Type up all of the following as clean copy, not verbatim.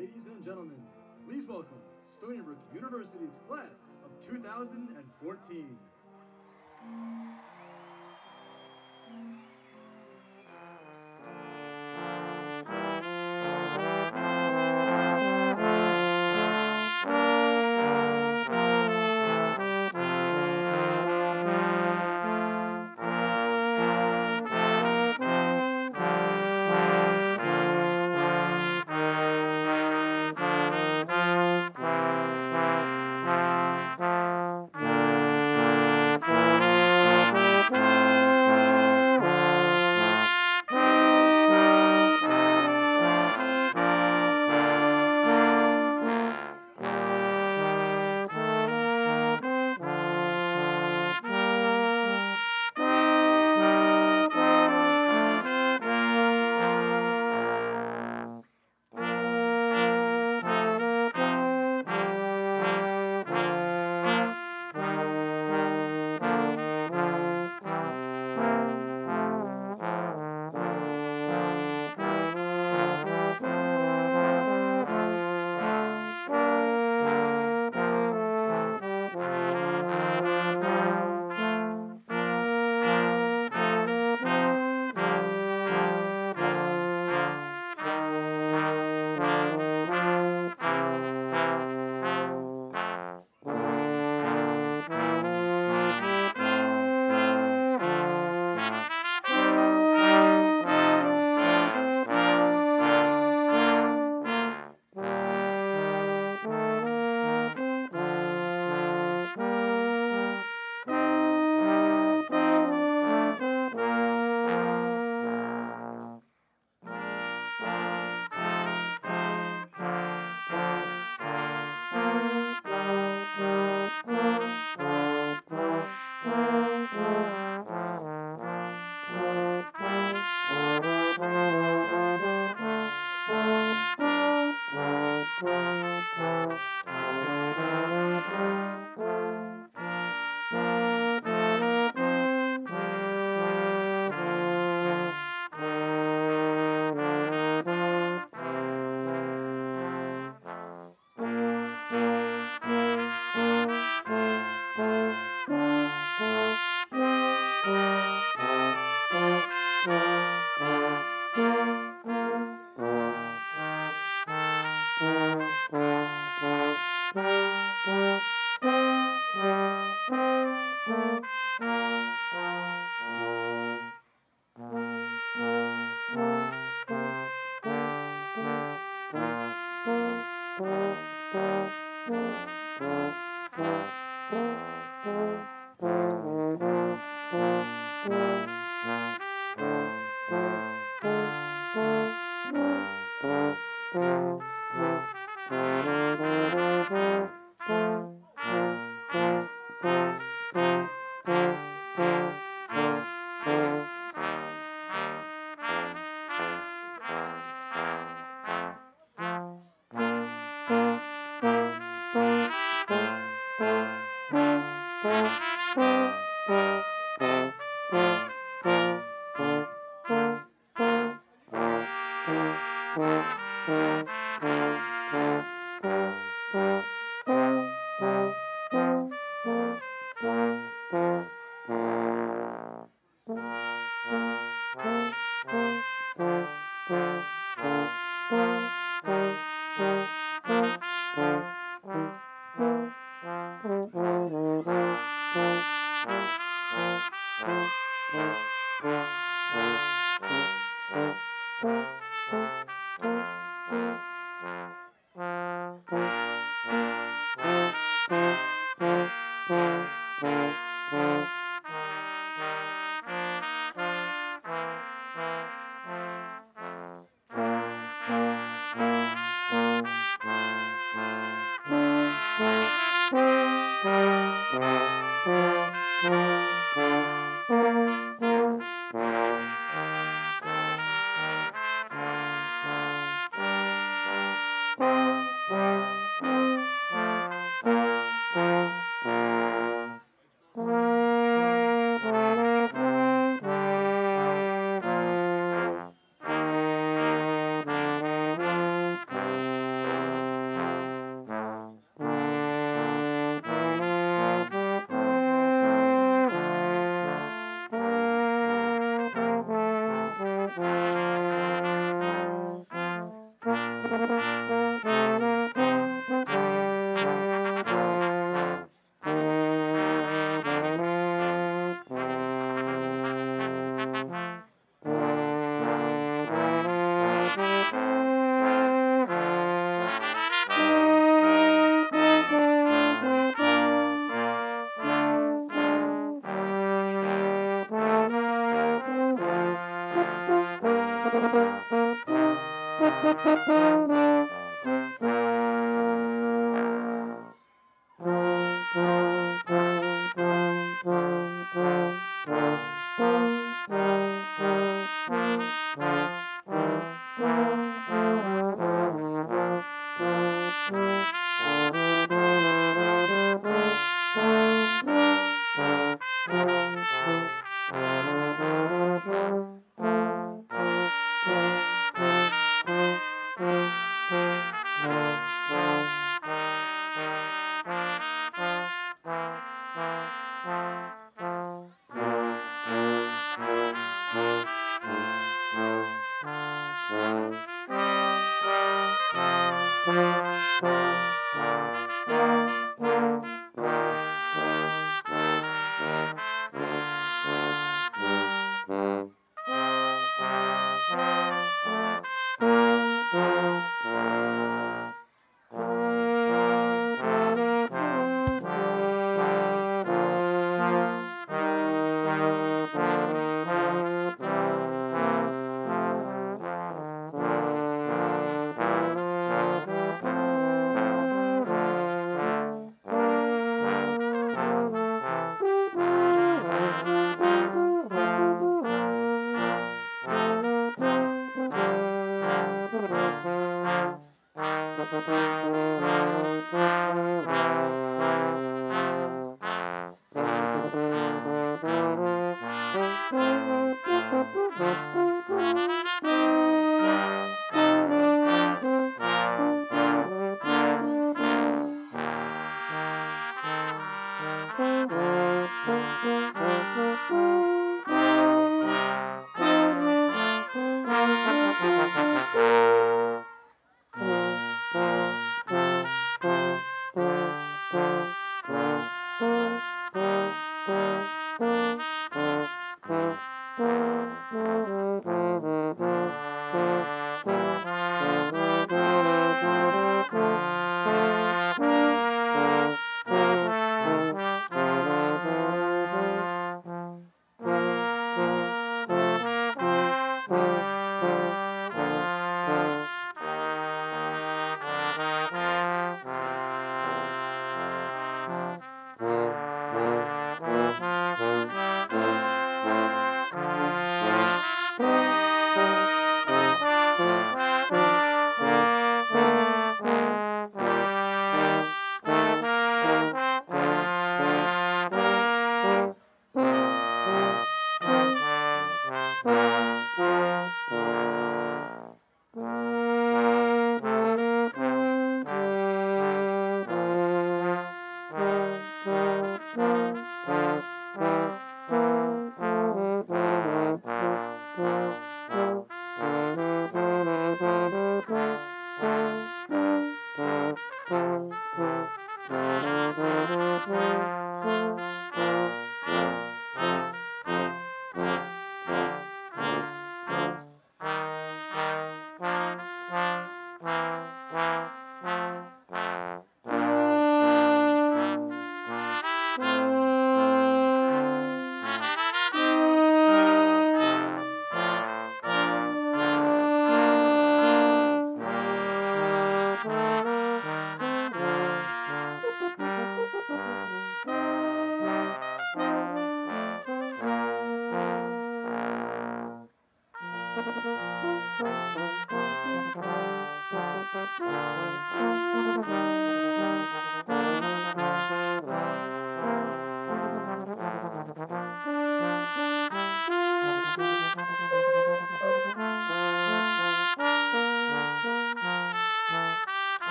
Ladies and gentlemen, please welcome Stony Brook University's class of 2014.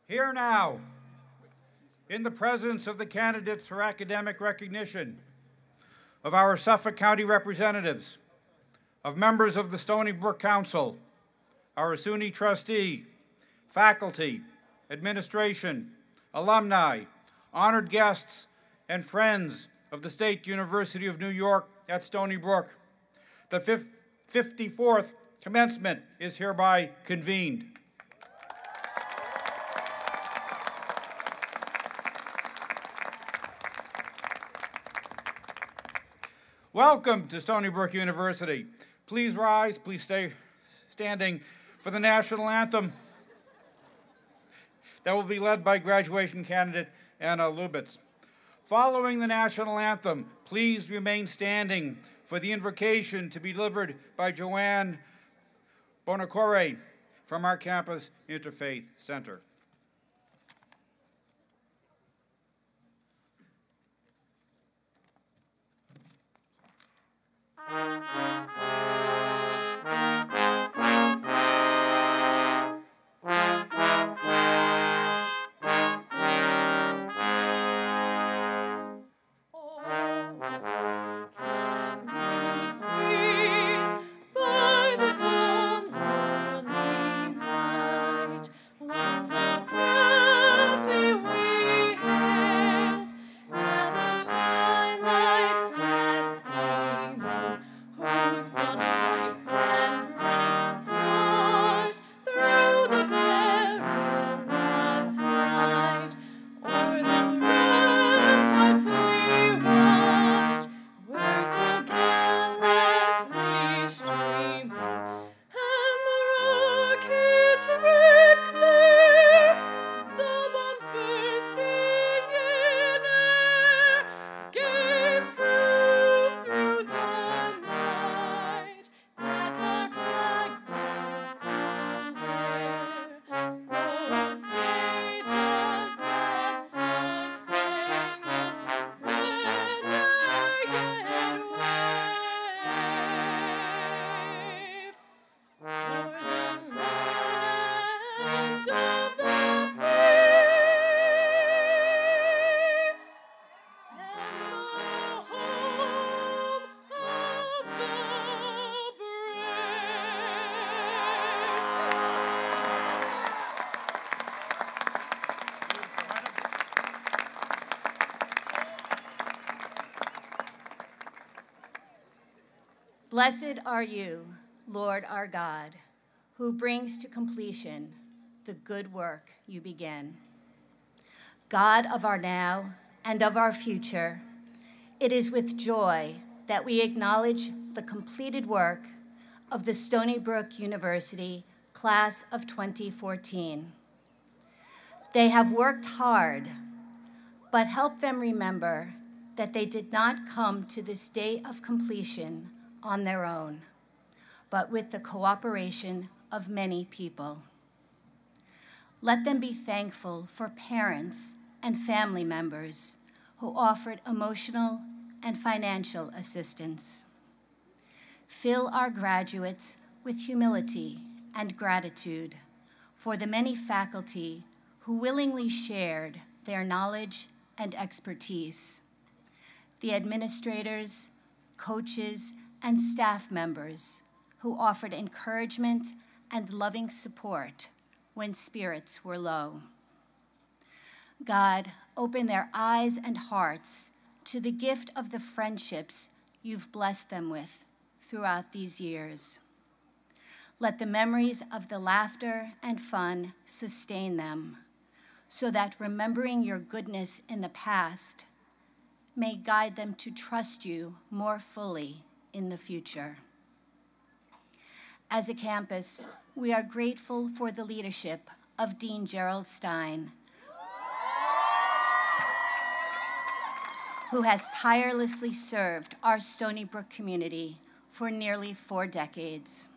Here now, in the presence of the candidates for academic recognition, of our Suffolk County representatives, of members of the Stony Brook Council, our SUNY trustee, faculty, administration, alumni, honored guests, and friends of the State University of New York at Stony Brook, the 54th commencement is hereby convened. Welcome to Stony Brook University. Please rise, please stay standing for the national anthem that will be led by graduation candidate Anna Lubitz. Following the national anthem, please remain standing for the invocation to be delivered by Joanne Bonacore from our campus Interfaith Center. Blessed are you, Lord our God, who brings to completion the good work you begin. God of our now and of our future, it is with joy that we acknowledge the completed work of the Stony Brook University class of 2014. They have worked hard, but help them remember that they did not come to this day of completion on their own, but with the cooperation of many people. Let them be thankful for parents and family members who offered emotional and financial assistance. Fill our graduates with humility and gratitude for the many faculty who willingly shared their knowledge and expertise, the administrators, coaches, and staff members who offered encouragement and loving support when spirits were low. God, open their eyes and hearts to the gift of the friendships you've blessed them with throughout these years. Let the memories of the laughter and fun sustain them, so that remembering your goodness in the past may guide them to trust you more fully in the future. As a campus, we are grateful for the leadership of Dean Gerald Stein, who has tirelessly served our Stony Brook community for nearly 4 decades.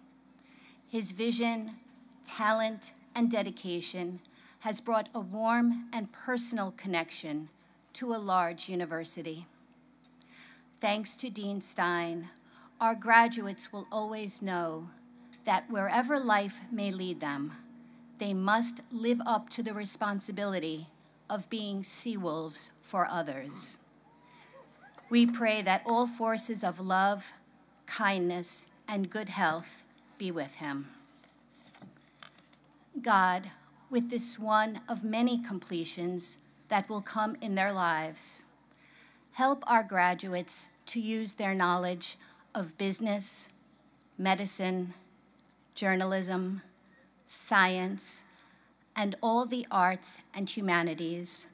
His vision, talent, and dedication has brought a warm and personal connection to a large university. Thanks to Dean Stein, our graduates will always know that wherever life may lead them, they must live up to the responsibility of being sea wolves for others. We pray that all forces of love, kindness, and good health be with him. God, with this one of many completions that will come in their lives, help our graduates to use their knowledge of business, medicine, journalism, science, and all the arts and humanities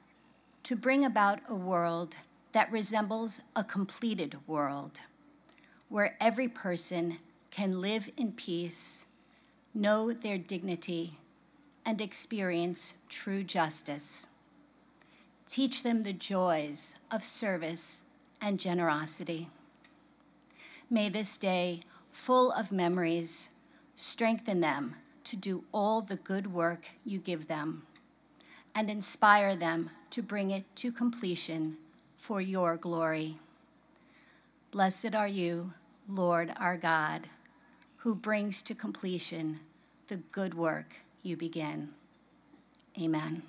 to bring about a world that resembles a completed world, where every person can live in peace, know their dignity, and experience true justice. Teach them the joys of service and generosity. May this day, full of memories, strengthen them to do all the good work you give them, and inspire them to bring it to completion for your glory. Blessed are you, Lord our God, who brings to completion the good work you begin. Amen.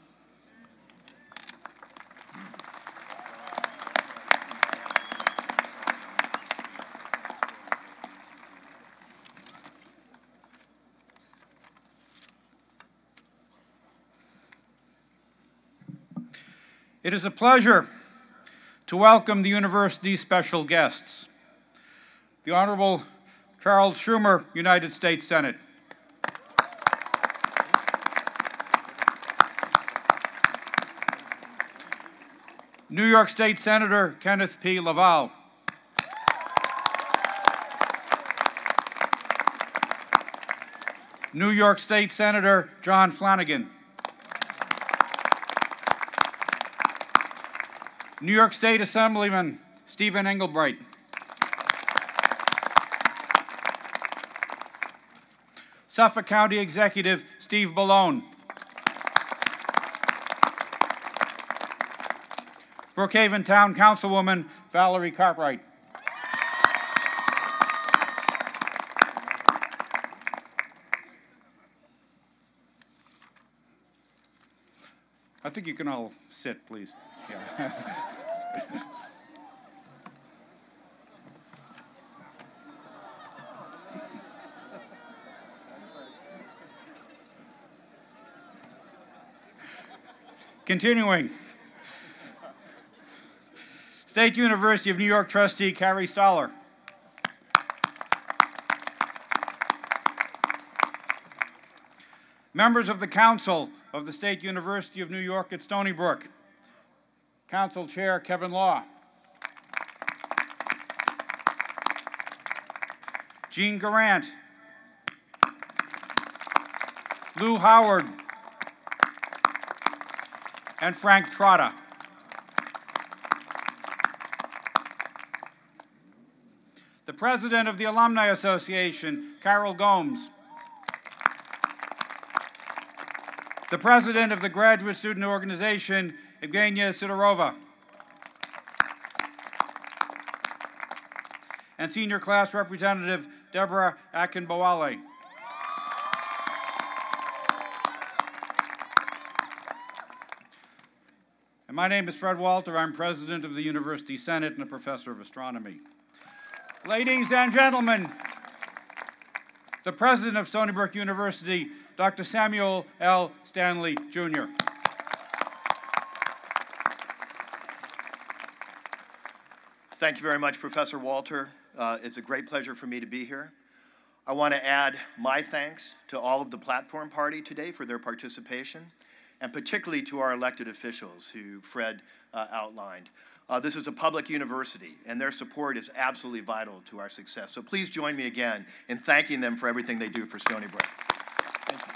It is a pleasure to welcome the university's special guests. The Honorable Charles Schumer, United States Senate. New York State Senator Kenneth P. Laval. New York State Senator John Flanagan. New York State Assemblyman Stephen Engelbright. Suffolk County Executive Steve Ballone. Brookhaven Town Councilwoman Valerie Cartwright. I think you can all sit, please. Yeah. Continuing. State University of New York trustee Carrie Stoller. Members of the Council of the State University of New York at Stony Brook. Council Chair Kevin Law. Jean Garant. Lou Howard. And Frank Trotta. The President of the Alumni Association, Carol Gomes. The President of the Graduate Student Organization, Evgenia Sidorova. And Senior Class Representative, Deborah Akinbowale. And my name is Fred Walter. I'm President of the University Senate and a Professor of Astronomy. Ladies and gentlemen, the President of Stony Brook University, Dr. Samuel L. Stanley Jr. Thank you very much, Professor Walter. It's a great pleasure for me to be here. I want to add my thanks to all of the platform party today for their participation, and particularly to our elected officials who Fred outlined. This is a public university, and their support is absolutely vital to our success. So please join me again in thanking them for everything they do for Stony Brook. Thank you.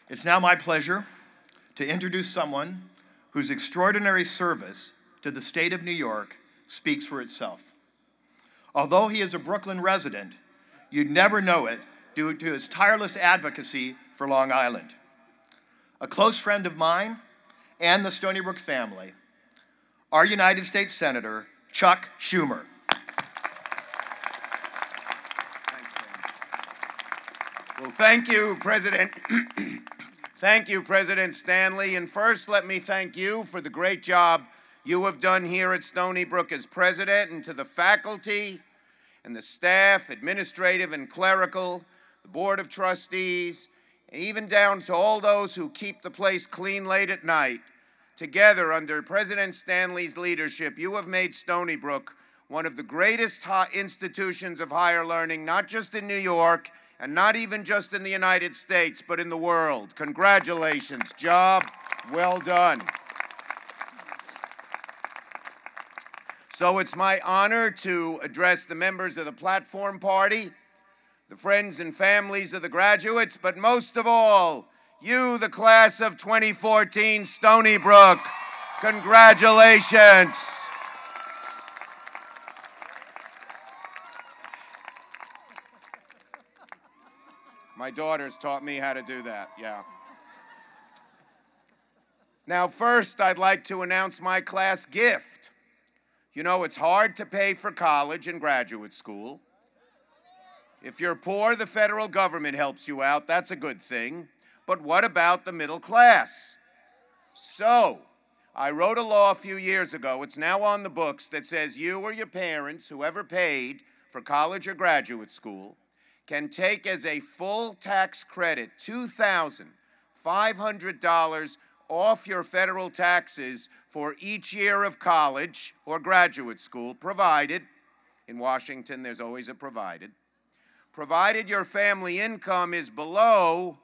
It's now my pleasure to introduce someone whose extraordinary service to the state of New York speaks for itself. Although he is a Brooklyn resident, you'd never know it due to his tireless advocacy for Long Island. A close friend of mine and the Stony Brook family, our United States Senator, Chuck Schumer. Thanks, Sam. Well, thank you, President. Thank you, President Stanley. And first, let me thank you for the great job you have done here at Stony Brook as president, and to the faculty and the staff, administrative and clerical, the Board of Trustees, and even down to all those who keep the place clean late at night. Together, under President Stanley's leadership, you have made Stony Brook one of the greatest institutions of higher learning, not just in New York, and not even just in the United States, but in the world. Congratulations. Job well done. So it's my honor to address the members of the platform party, the friends and families of the graduates, but most of all, you, the class of 2014 Stony Brook. Congratulations. My daughters taught me how to do that, yeah. Now, first, I'd like to announce my class gift. You know, it's hard to pay for college and graduate school. If you're poor, the federal government helps you out. That's a good thing. But what about the middle class? So, I wrote a law a few years ago, it's now on the books, that says you or your parents, whoever paid for college or graduate school, can take as a full tax credit $2,500 off your federal taxes for each year of college or graduate school, provided, in Washington there's always a provided your family income is below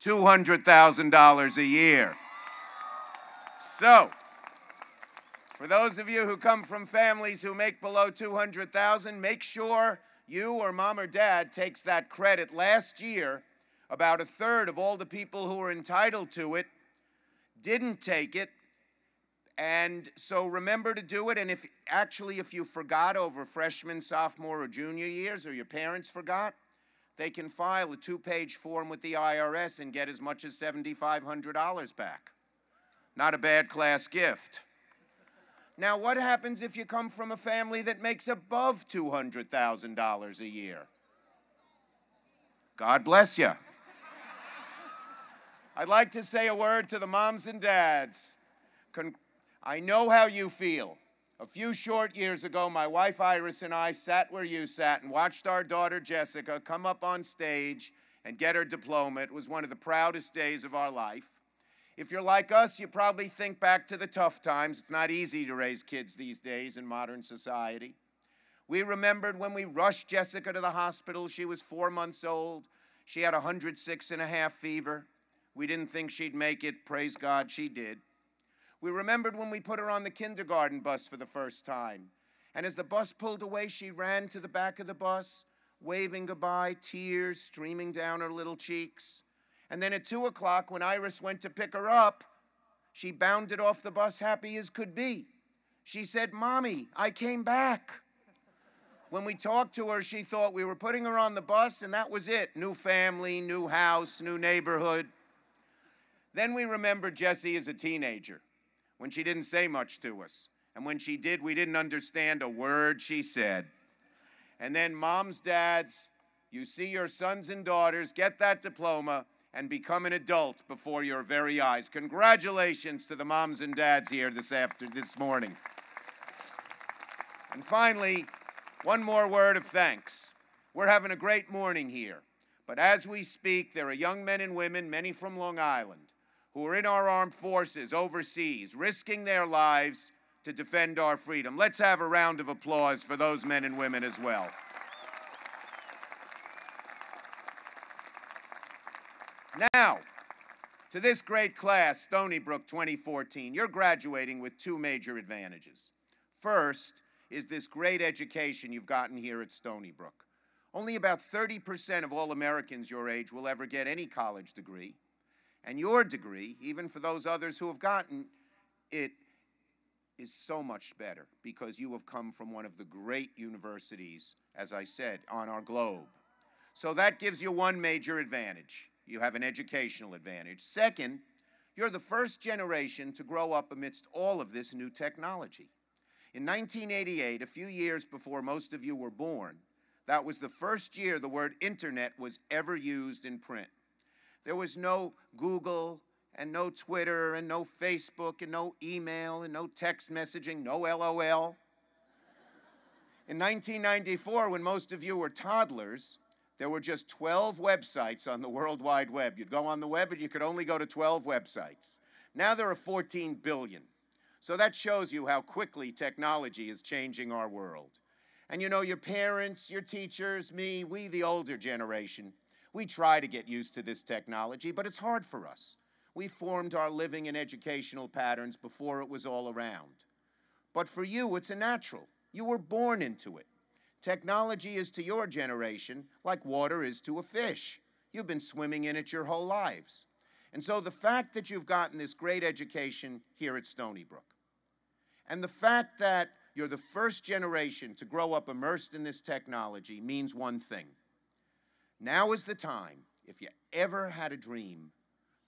$200,000 a year. So, for those of you who come from families who make below $200,000, make sure you or mom or dad takes that credit. Last year, about a third of all the people who were entitled to it didn't take it. And so remember to do it. And if you forgot over freshman, sophomore, or junior years, or your parents forgot, they can file a 2-page form with the IRS and get as much as $7,500 back. Not a bad class gift. Now, what happens if you come from a family that makes above $200,000 a year? God bless you. I'd like to say a word to the moms and dads. I know how you feel. A few short years ago, my wife Iris and I sat where you sat and watched our daughter Jessica come up on stage and get her diploma. It was one of the proudest days of our life. If you're like us, you probably think back to the tough times. It's not easy to raise kids these days in modern society. We remembered when we rushed Jessica to the hospital. She was 4 months old. She had 106.5 fever. We didn't think she'd make it. Praise God, she did. We remembered when we put her on the kindergarten bus for the first time. And as the bus pulled away, she ran to the back of the bus, waving goodbye, tears streaming down her little cheeks. And then at 2 o'clock, when Iris went to pick her up, she bounded off the bus happy as could be. She said, "Mommy, I came back." When we talked to her, she thought we were putting her on the bus, and that was it. New family, new house, new neighborhood. Then we remembered Jessie as a teenager, when she didn't say much to us. And when she did, we didn't understand a word she said. And then moms, dads, you see your sons and daughters get that diploma and become an adult before your very eyes. Congratulations to the moms and dads here this morning. And finally, one more word of thanks. We're having a great morning here. But as we speak, there are young men and women, many from Long Island, who are in our armed forces overseas, risking their lives to defend our freedom. Let's have a round of applause for those men and women as well. Now, to this great class, Stony Brook 2014, you're graduating with 2 major advantages. First is this great education you've gotten here at Stony Brook. Only about 30% of all Americans your age will ever get any college degree. And your degree, even for those others who have gotten it, is so much better because you have come from one of the great universities, as I said, on our globe. So that gives you one major advantage. You have an educational advantage. Second, you're the first generation to grow up amidst all of this new technology. In 1988, a few years before most of you were born, that was the first year the word internet was ever used in print. There was no Google and no Twitter and no Facebook and no email and no text messaging, no LOL. In 1994, when most of you were toddlers, there were just 12 websites on the World Wide Web. You'd go on the web and you could only go to 12 websites. Now there are 14 billion. So that shows you how quickly technology is changing our world. And you know, your parents, your teachers, me, we, the older generation, we try to get used to this technology, but it's hard for us. We formed our living and educational patterns before it was all around. But for you, it's a natural. You were born into it. Technology is to your generation like water is to a fish. You've been swimming in it your whole lives. And so the fact that you've gotten this great education here at Stony Brook, and the fact that you're the first generation to grow up immersed in this technology means one thing. Now is the time, if you ever had a dream,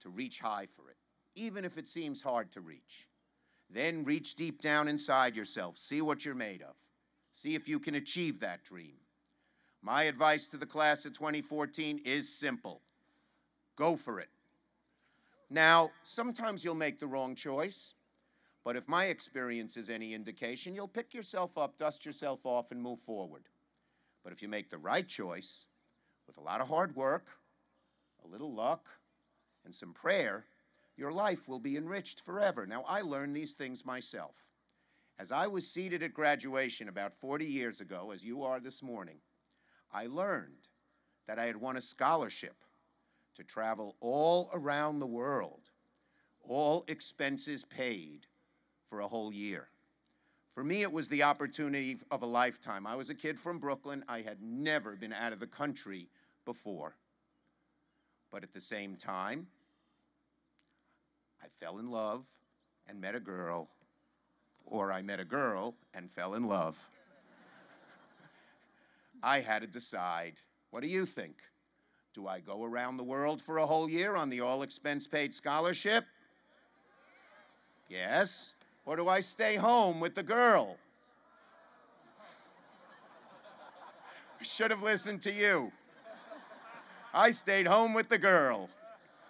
to reach high for it, even if it seems hard to reach. Then reach deep down inside yourself. See what you're made of. See if you can achieve that dream. My advice to the class of 2014 is simple. Go for it. Now, sometimes you'll make the wrong choice, but if my experience is any indication, you'll pick yourself up, dust yourself off, and move forward. But if you make the right choice, with a lot of hard work, a little luck, and some prayer, your life will be enriched forever. Now, I learned these things myself. As I was seated at graduation about 40 years ago, as you are this morning, I learned that I had won a scholarship to travel all around the world, all expenses paid, for a whole year. For me, it was the opportunity of a lifetime. I was a kid from Brooklyn. I had never been out of the country before. But at the same time, I fell in love and met a girl, or I met a girl and fell in love. I had to decide, what do you think? Do I go around the world for a whole year on the all-expense-paid scholarship? Yes. Or do I stay home with the girl? I should have listened to you. I stayed home with the girl.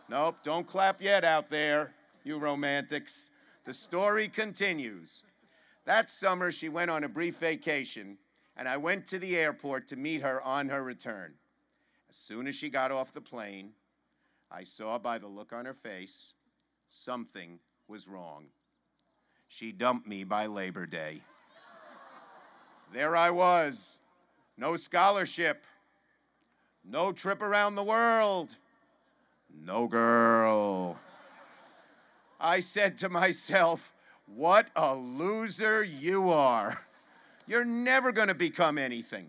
Nope, don't clap yet out there, you romantics. The story continues. That summer, she went on a brief vacation, and I went to the airport to meet her on her return. As soon as she got off the plane, I saw by the look on her face, something was wrong. She dumped me by Labor Day. There I was, no scholarship, no trip around the world, no girl. I said to myself, what a loser you are. You're never going to become anything.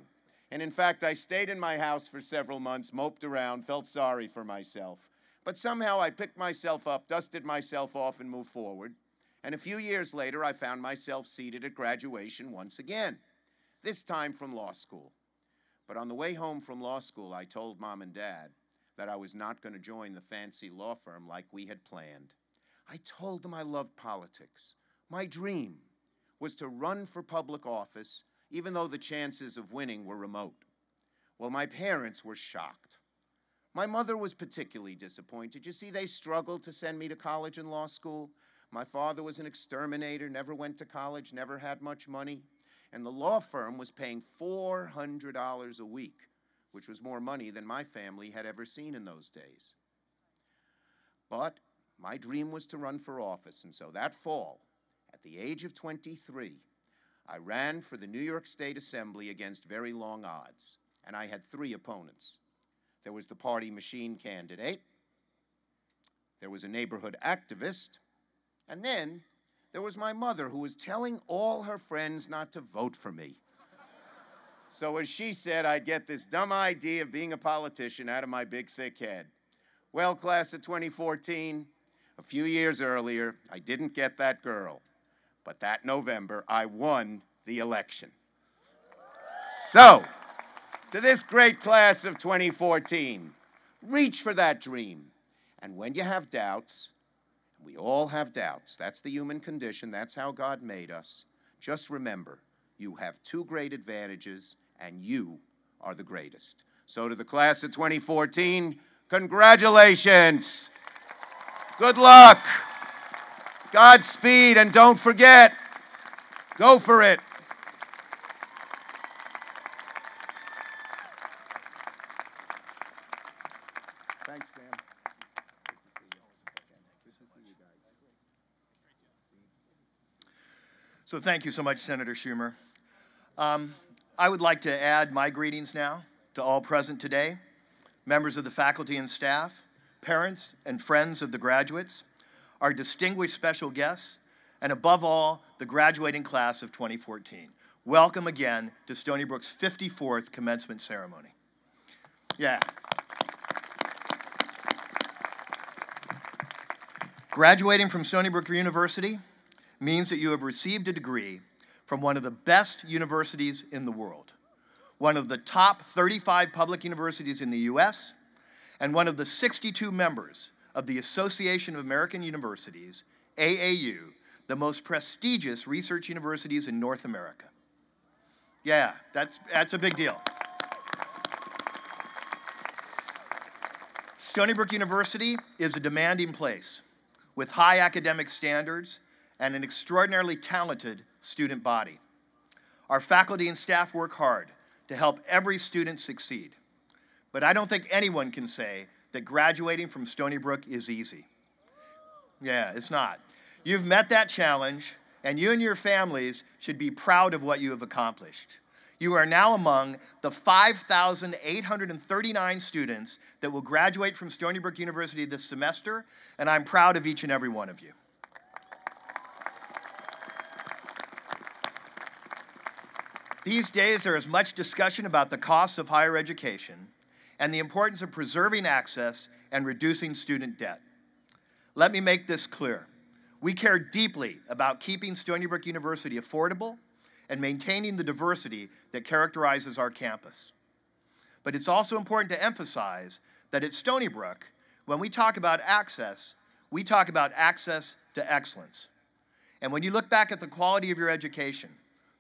And in fact, I stayed in my house for several months, moped around, felt sorry for myself. But somehow I picked myself up, dusted myself off, and moved forward. And a few years later, I found myself seated at graduation once again, this time from law school. But on the way home from law school, I told Mom and Dad that I was not going to join the fancy law firm like we had planned. I told them I loved politics. My dream was to run for public office, even though the chances of winning were remote. Well, my parents were shocked. My mother was particularly disappointed. You see, they struggled to send me to college and law school. My father was an exterminator, never went to college, never had much money. And the law firm was paying $400 a week, which was more money than my family had ever seen in those days. But my dream was to run for office, and so that fall, at the age of 23, I ran for the New York State Assembly against very long odds, and I had 3 opponents. There was the party machine candidate, there was a neighborhood activist, and then there was my mother, who was telling all her friends not to vote for me. So as she said, I'd get this dumb idea of being a politician out of my big, thick head. Well, class of 2014, a few years earlier, I didn't get that girl. But that November, I won the election. So, to this great class of 2014, reach for that dream. And when you have doubts, we all have doubts. That's the human condition. That's how God made us. Just remember, you have 2 great advantages, and you are the greatest. So to the class of 2014, congratulations. Good luck. Godspeed, and don't forget, go for it. Thanks, Sam. So thank you so much, Senator Schumer. I would like to add my greetings now to all present today, members of the faculty and staff, parents and friends of the graduates, our distinguished special guests, and above all, the graduating class of 2014. Welcome again to Stony Brook's 54th commencement ceremony. Yeah. Graduating from Stony Brook University means that you have received a degree from one of the best universities in the world, one of the top 35 public universities in the U.S., and one of the 62 members of the Association of American Universities, AAU, the most prestigious research universities in North America. Yeah, that's a big deal. Stony Brook University is a demanding place with high academic standards and an extraordinarily talented student body. Our faculty and staff work hard to help every student succeed. But I don't think anyone can say that graduating from Stony Brook is easy. Yeah, it's not. You've met that challenge, and you and your families should be proud of what you have accomplished. You are now among the 5,839 students that will graduate from Stony Brook University this semester, and I'm proud of each and every one of you. These days, there is much discussion about the costs of higher education and the importance of preserving access and reducing student debt. Let me make this clear. We care deeply about keeping Stony Brook University affordable and maintaining the diversity that characterizes our campus. But it's also important to emphasize that at Stony Brook, when we talk about access, we talk about access to excellence. And when you look back at the quality of your education,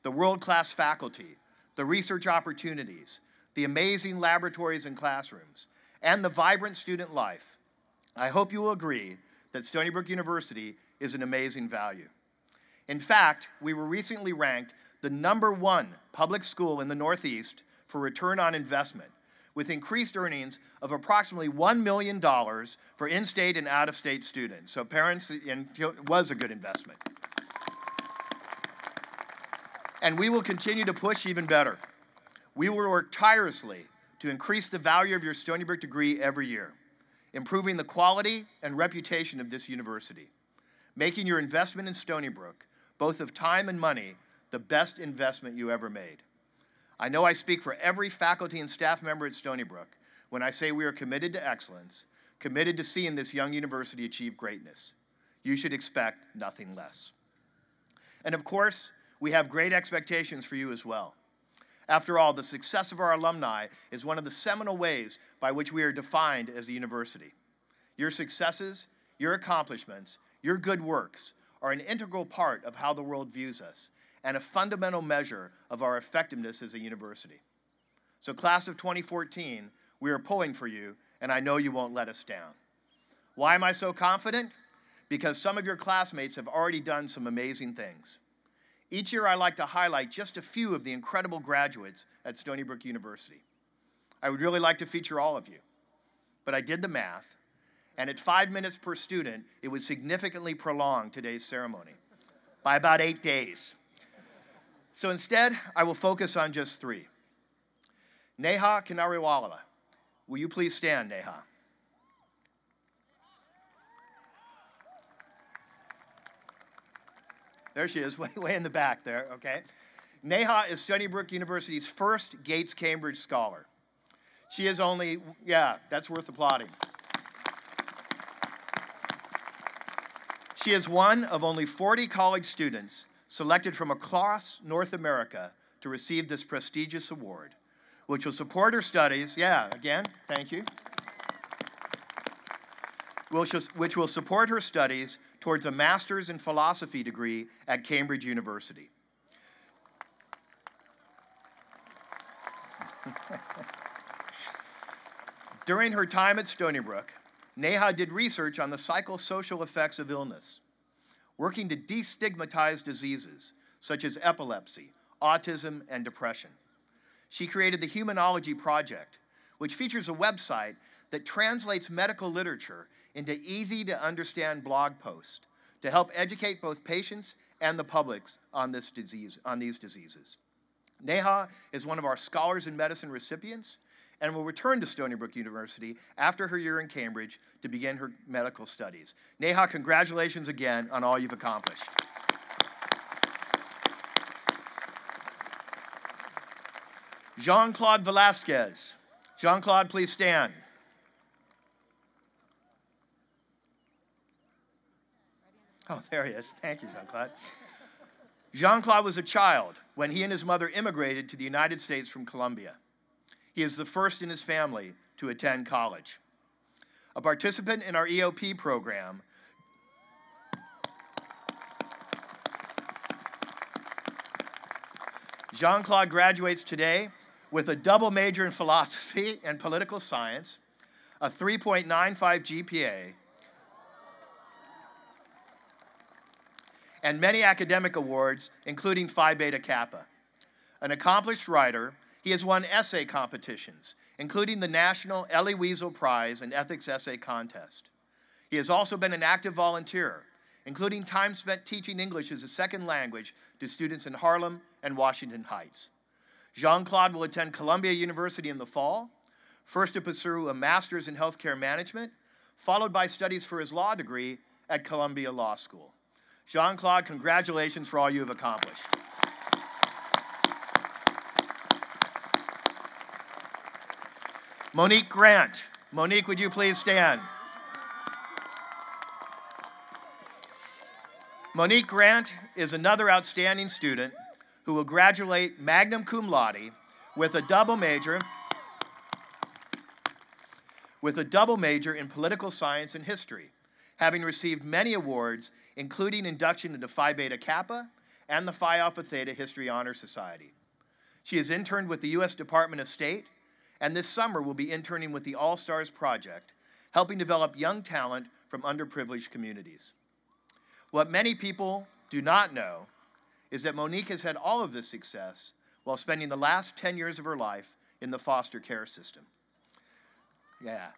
the world-class faculty, the research opportunities, the amazing laboratories and classrooms, and the vibrant student life, I hope you will agree that Stony Brook University is an amazing value. In fact, we were recently ranked the #1 public school in the Northeast for return on investment, with increased earnings of approximately $1 million for in-state and out-of-state students. So parents, it was a good investment. And we will continue to push even better. We will work tirelessly to increase the value of your Stony Brook degree every year, improving the quality and reputation of this university, making your investment in Stony Brook, both of time and money, the best investment you ever made. I know I speak for every faculty and staff member at Stony Brook when I say we are committed to excellence, committed to seeing this young university achieve greatness. You should expect nothing less. And of course, we have great expectations for you as well. After all, the success of our alumni is one of the seminal ways by which we are defined as a university. Your successes, your accomplishments, your good works are an integral part of how the world views us and a fundamental measure of our effectiveness as a university. So class of 2014, we are pulling for you, and I know you won't let us down. Why am I so confident? Because some of your classmates have already done some amazing things. Each year I like to highlight just a few of the incredible graduates at Stony Brook University. I would really like to feature all of you, but I did the math, and at 5 minutes per student, it would significantly prolong today's ceremony by about 8 days. So instead, I will focus on just 3. Neha Kinariwala. Will you please stand, Neha? There she is, way in the back there, okay? Neha is Stony Brook University's first Gates Cambridge Scholar. She is only, yeah, that's worth applauding. She is one of only 40 college students selected from across North America to receive this prestigious award, which will support her studies, yeah, again, thank you, which will support her studies towards a master's in philosophy degree at Cambridge University. During her time at Stony Brook, Neha did research on the psychosocial effects of illness, working to destigmatize diseases such as epilepsy, autism, and depression. She created the Humanology Project, which features a website that translates medical literature into easy-to-understand blog posts to help educate both patients and the public on these diseases. Neha is one of our Scholars in Medicine recipients and will return to Stony Brook University after her year in Cambridge to begin her medical studies. Neha, congratulations again on all you've accomplished. Jean-Claude Velasquez. Jean-Claude, please stand. Oh, there he is. Thank you, Jean-Claude. Jean-Claude was a child when he and his mother immigrated to the United States from Colombia. He is the first in his family to attend college. A participant in our EOP program, Jean-Claude graduates today with a double major in philosophy and political science, a 3.95 GPA, and many academic awards, including Phi Beta Kappa. An accomplished writer, he has won essay competitions, including the National Elie Wiesel Prize and Ethics Essay Contest. He has also been an active volunteer, including time spent teaching English as a second language to students in Harlem and Washington Heights. Jean-Claude will attend Columbia University in the fall, first to pursue a master's in healthcare management, followed by studies for his law degree at Columbia Law School. Jean-Claude, congratulations for all you have accomplished. Monique Grant. Monique, would you please stand? Monique Grant is another outstanding student who will graduate magna cum laude with a double major in political science and history, having received many awards, including induction into Phi Beta Kappa and the Phi Alpha Theta History Honor Society. She has interned with the U.S. Department of State, and this summer will be interning with the All-Stars Project, helping develop young talent from underprivileged communities. What many people do not know is that Monique has had all of this success while spending the last 10 years of her life in the foster care system. Yeah.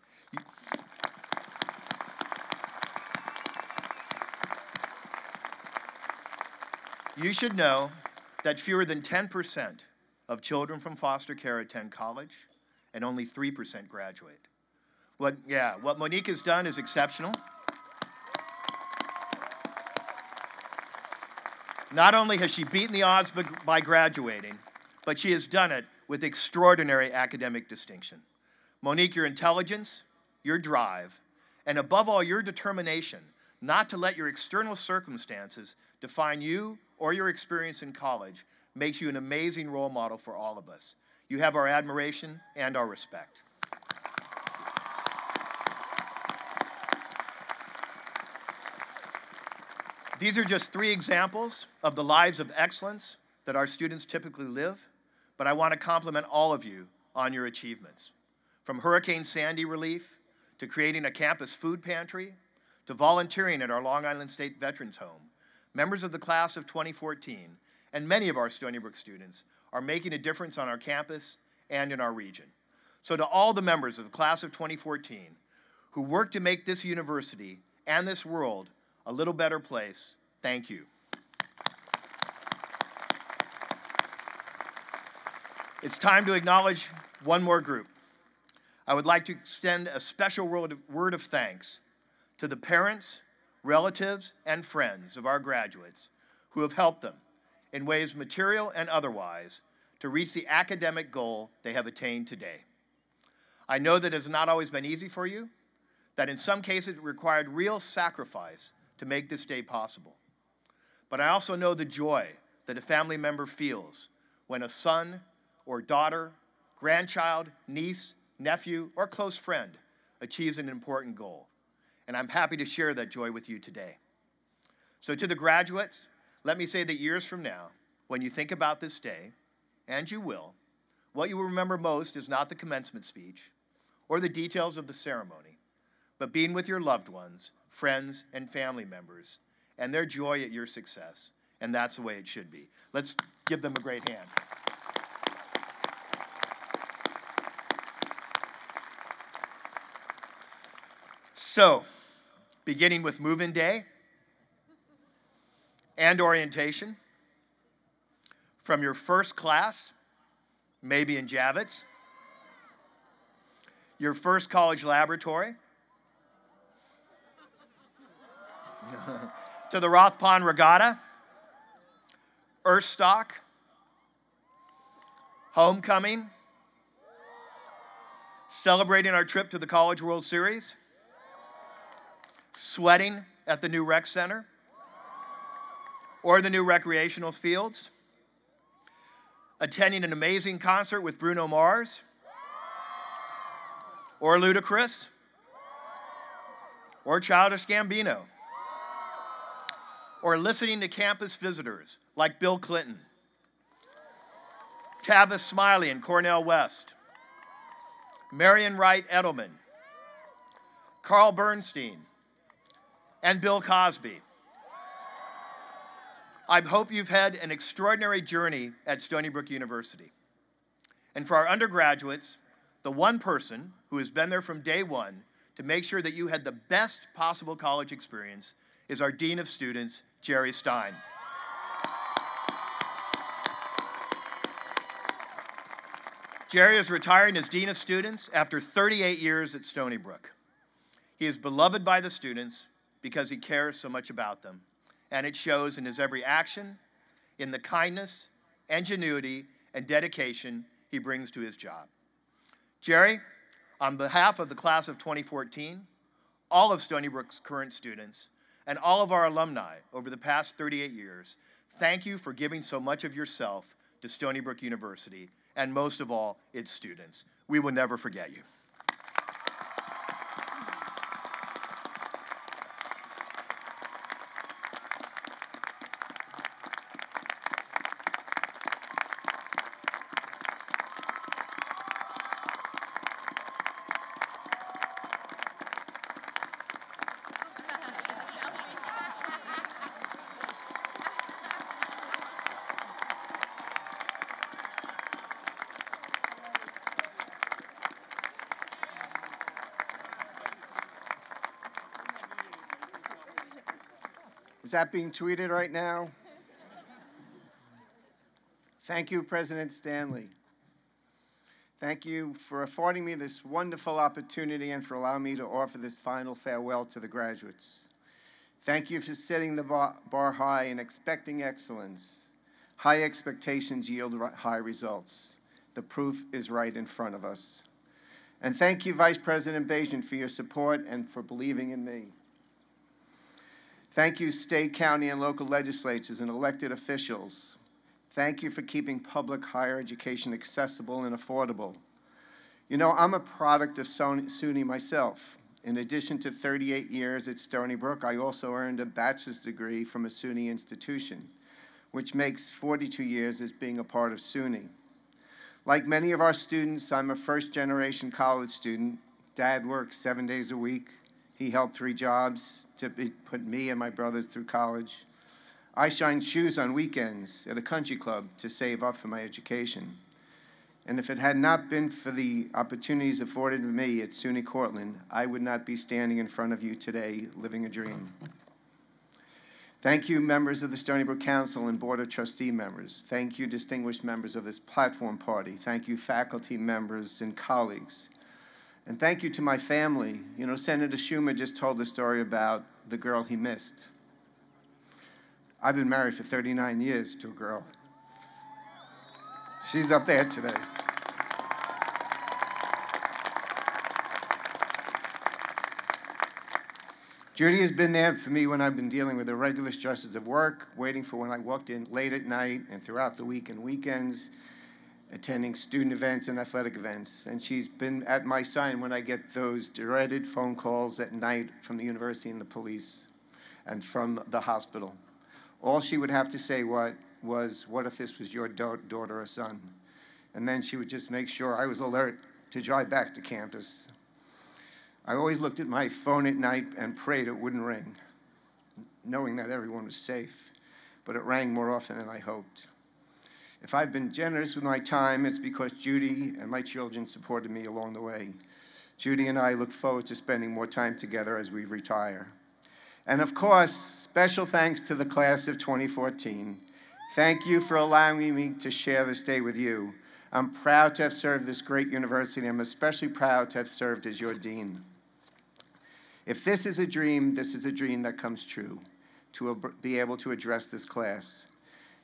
You should know that fewer than 10% of children from foster care attend college, and only 3% graduate. What Monique has done is exceptional. Not only has she beaten the odds by graduating, but she has done it with extraordinary academic distinction. Monique, your intelligence, your drive, and above all, your determination not to let your external circumstances define you or your experience in college makes you an amazing role model for all of us. You have our admiration and our respect. These are just 3 examples of the lives of excellence that our students typically live, but I want to compliment all of you on your achievements. From Hurricane Sandy relief, to creating a campus food pantry, to volunteering at our Long Island State Veterans Home, members of the class of 2014 and many of our Stony Brook students are making a difference on our campus and in our region. So to all the members of the class of 2014 who worked to make this university and this world a little better place, thank you. It's time to acknowledge one more group. I would like to extend a special word of thanks to the parents, relatives, and friends of our graduates who have helped them in ways material and otherwise to reach the academic goal they have attained today. I know that it has not always been easy for you, that in some cases it required real sacrifice to make this day possible. But I also know the joy that a family member feels when a son or daughter, grandchild, niece, nephew, or close friend achieves an important goal. And I'm happy to share that joy with you today. So to the graduates, let me say that years from now, when you think about this day, and you will, what you will remember most is not the commencement speech or the details of the ceremony, but being with your loved ones, friends, and family members, and their joy at your success. And that's the way it should be. Let's give them a great hand. So, beginning with move-in day and orientation, from your first class, maybe in Javits, your first college laboratory, to the Roth Pond Regatta, Earthstock, homecoming, celebrating our trip to the College World Series, sweating at the new rec center or the new recreational fields, attending an amazing concert with Bruno Mars or Ludacris or Childish Gambino, or listening to campus visitors like Bill Clinton Tavis Smiley and Cornell West, Marion Wright Edelman, Carl Bernstein, and Bill Cosby. I hope you've had an extraordinary journey at Stony Brook University. And for our undergraduates, the one person who has been there from day one to make sure that you had the best possible college experience is our Dean of Students, Jerry Stein. Jerry is retiring as Dean of Students after 38 years at Stony Brook. He is beloved by the students because he cares so much about them, and it shows in his every action, in the kindness, ingenuity, and dedication he brings to his job. Jerry, on behalf of the class of 2014, all of Stony Brook's current students, and all of our alumni over the past 38 years, thank you for giving so much of yourself to Stony Brook University, and most of all, its students. We will never forget you. Is that being tweeted right now? Thank you, President Stanley. Thank you for affording me this wonderful opportunity and for allowing me to offer this final farewell to the graduates. Thank you for setting the bar high and expecting excellence. High expectations yield high results. The proof is right in front of us. And thank you, Vice President Bajan, for your support and for believing in me. Thank you, state, county, and local legislatures and elected officials. Thank you for keeping public higher education accessible and affordable. You know, I'm a product of SUNY myself. In addition to 38 years at Stony Brook, I also earned a bachelor's degree from a SUNY institution, which makes 42 years as being a part of SUNY. Like many of our students, I'm a first-generation college student. Dad works 7 days a week. He held 3 jobs to put me and my brothers through college. I shined shoes on weekends at a country club to save up for my education. And if it had not been for the opportunities afforded to me at SUNY Cortland, I would not be standing in front of you today living a dream. Thank you, members of the Stony Brook Council and Board of Trustee members. Thank you, distinguished members of this platform party. Thank you, faculty members and colleagues. And thank you to my family. You know, Senator Schumer just told the story about the girl he missed. I've been married for 39 years to a girl. She's up there today. Judy has been there for me when I've been dealing with the regular stresses of work, waiting for when I walked in late at night and throughout the week and weekends, attending student events and athletic events. And she's been at my side when I get those dreaded phone calls at night from the university and the police and from the hospital. All she would have to say was, what if this was your daughter or son? And then she would just make sure I was alert to drive back to campus. I always looked at my phone at night and prayed it wouldn't ring, knowing that everyone was safe, but it rang more often than I hoped. If I've been generous with my time, it's because Judy and my children supported me along the way. Judy and I look forward to spending more time together as we retire. And of course, special thanks to the class of 2014. Thank you for allowing me to share this day with you. I'm proud to have served this great university. I'm especially proud to have served as your dean. If this is a dream that comes true, to be able to address this class.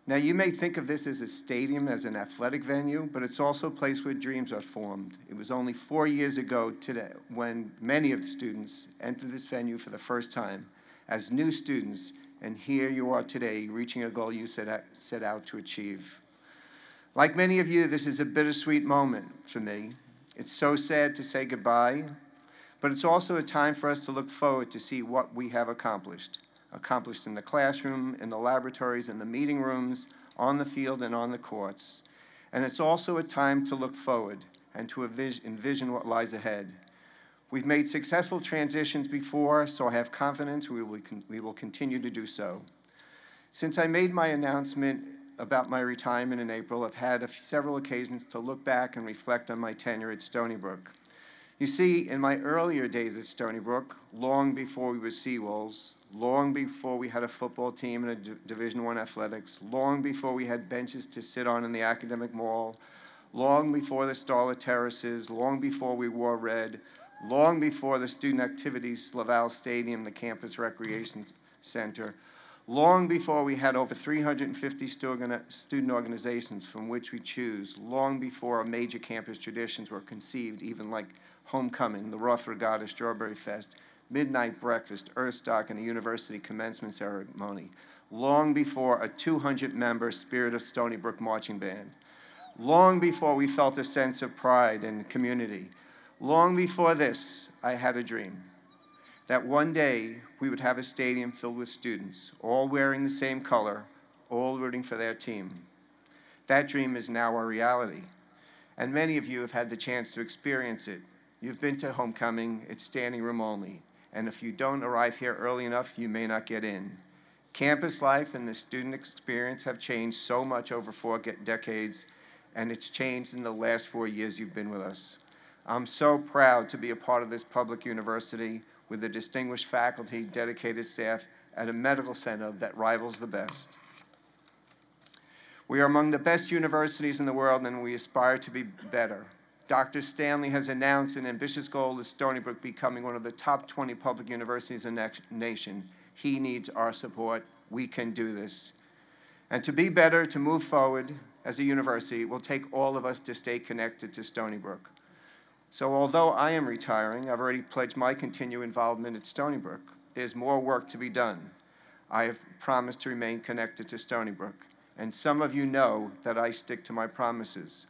Now, you may think of this as a stadium, as an athletic venue, but it's also a place where dreams are formed. It was only 4 years ago today when many of the students entered this venue for the first time as new students, and here you are today, reaching a goal you set out to achieve. Like many of you, this is a bittersweet moment for me. It's so sad to say goodbye, but it's also a time for us to look forward to see what we have accomplished in the classroom, in the laboratories, in the meeting rooms, on the field, and on the courts. And it's also a time to look forward and to envision what lies ahead. We've made successful transitions before, so I have confidence we will continue to do so. Since I made my announcement about my retirement in April, I've had several occasions to look back and reflect on my tenure at Stony Brook. You see, in my earlier days at Stony Brook, long before we were Seawolves, long before we had a football team and a Division I athletics, long before we had benches to sit on in the academic mall, long before the starlit terraces, long before we wore red, long before the student activities, Laval Stadium, the campus recreation center, long before we had over 350 student organizations from which we choose, long before our major campus traditions were conceived, even like homecoming, the Roth Regatta, Strawberry Fest, midnight breakfast, Earthstock, and a university commencement ceremony, long before a 200-member Spirit of Stony Brook marching band, long before we felt a sense of pride and community, long before this, I had a dream that one day we would have a stadium filled with students, all wearing the same color, all rooting for their team. That dream is now a reality, and many of you have had the chance to experience it. You've been to homecoming, it's standing room only, and if you don't arrive here early enough, you may not get in. Campus life and the student experience have changed so much over 4 decades, and it's changed in the last 4 years you've been with us. I'm so proud to be a part of this public university with a distinguished faculty, dedicated staff, at a medical center that rivals the best. We are among the best universities in the world, and we aspire to be better. Dr. Stanley has announced an ambitious goal of Stony Brook becoming one of the top 20 public universities in the nation. He needs our support. We can do this. And to be better, to move forward as a university, it will take all of us to stay connected to Stony Brook. So although I am retiring, I've already pledged my continued involvement at Stony Brook. There's more work to be done. I have promised to remain connected to Stony Brook, and some of you know that I stick to my promises.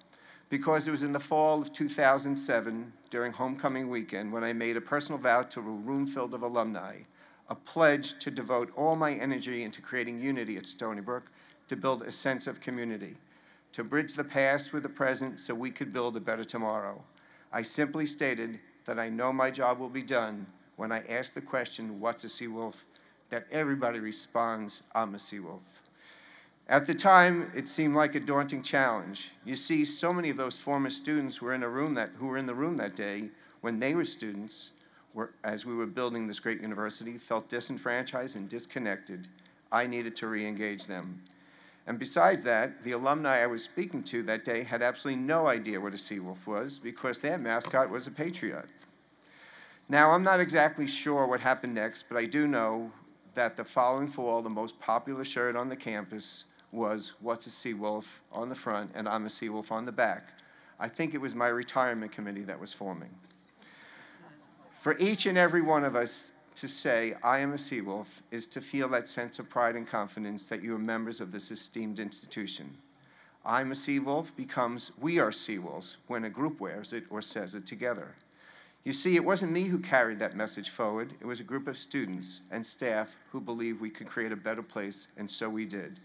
Because it was in the fall of 2007, during homecoming weekend, when I made a personal vow to a room filled of alumni, a pledge to devote all my energy into creating unity at Stony Brook, to build a sense of community, to bridge the past with the present so we could build a better tomorrow. I simply stated that I know my job will be done when I ask the question, what's a Seawolf? That everybody responds, I'm a Seawolf. At the time, it seemed like a daunting challenge. You see, so many of those former students who were in the room that day when they were students, as we were building this great university, felt disenfranchised and disconnected. I needed to re-engage them. And besides that, the alumni I was speaking to that day had absolutely no idea what a Seawolf was because their mascot was a patriot. Now, I'm not exactly sure what happened next, but I do know that the following fall, the most popular shirt on the campus was, what's a Seawolf on the front, and I'm a Seawolf on the back. I think it was my retirement committee that was forming. For each and every one of us to say, I am a Seawolf, is to feel that sense of pride and confidence that you are members of this esteemed institution. I'm a Seawolf becomes we are Seawolves when a group wears it or says it together. You see, it wasn't me who carried that message forward. It was a group of students and staff who believed we could create a better place, and so we did.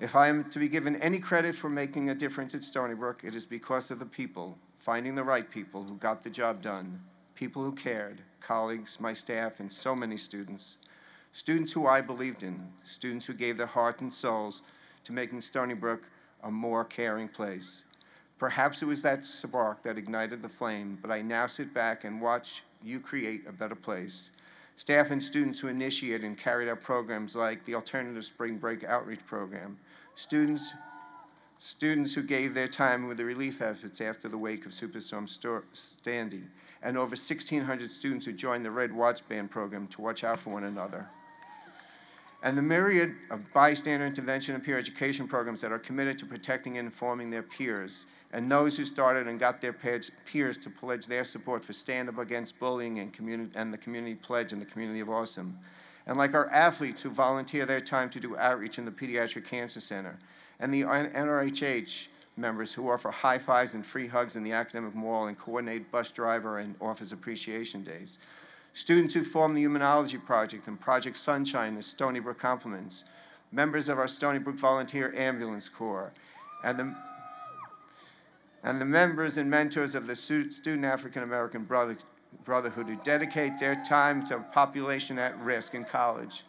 If I am to be given any credit for making a difference at Stony Brook, it is because of the people, finding the right people who got the job done, people who cared, colleagues, my staff, and so many students. Students who I believed in, students who gave their heart and souls to making Stony Brook a more caring place. Perhaps it was that spark that ignited the flame, but I now sit back and watch you create a better place. Staff and students who initiated and carried out programs like the Alternative Spring Break Outreach Program. Students who gave their time with the relief efforts after the wake of Superstorm Sandy. And over 1,600 students who joined the Red Watch Band program to watch out for one another. And the myriad of bystander intervention and peer education programs that are committed to protecting and informing their peers, and those who started and got their peers to pledge their support for Stand Up Against Bullying and the Community Pledge and the Community of Awesome. And like our athletes who volunteer their time to do outreach in the Pediatric Cancer Center, and the NRHH members who offer high fives and free hugs in the academic mall and coordinate bus driver and office appreciation days. Students who form the Humanology Project and Project Sunshine as Stony Brook Compliments. Members of our Stony Brook Volunteer Ambulance Corps. And and the members and mentors of the Student African American Brotherhood who dedicate their time to a population at risk in college.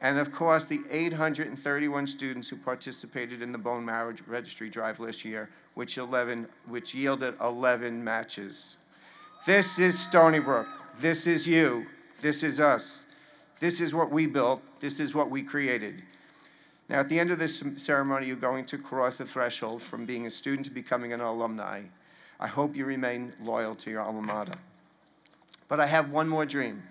And of course, the 831 students who participated in the bone marrow registry drive last year, which yielded 11 matches. This is Stony Brook. This is you. This is us. This is what we built. This is what we created. Now, at the end of this ceremony, you're going to cross the threshold from being a student to becoming an alumni. I hope you remain loyal to your alma mater. But I have one more dream.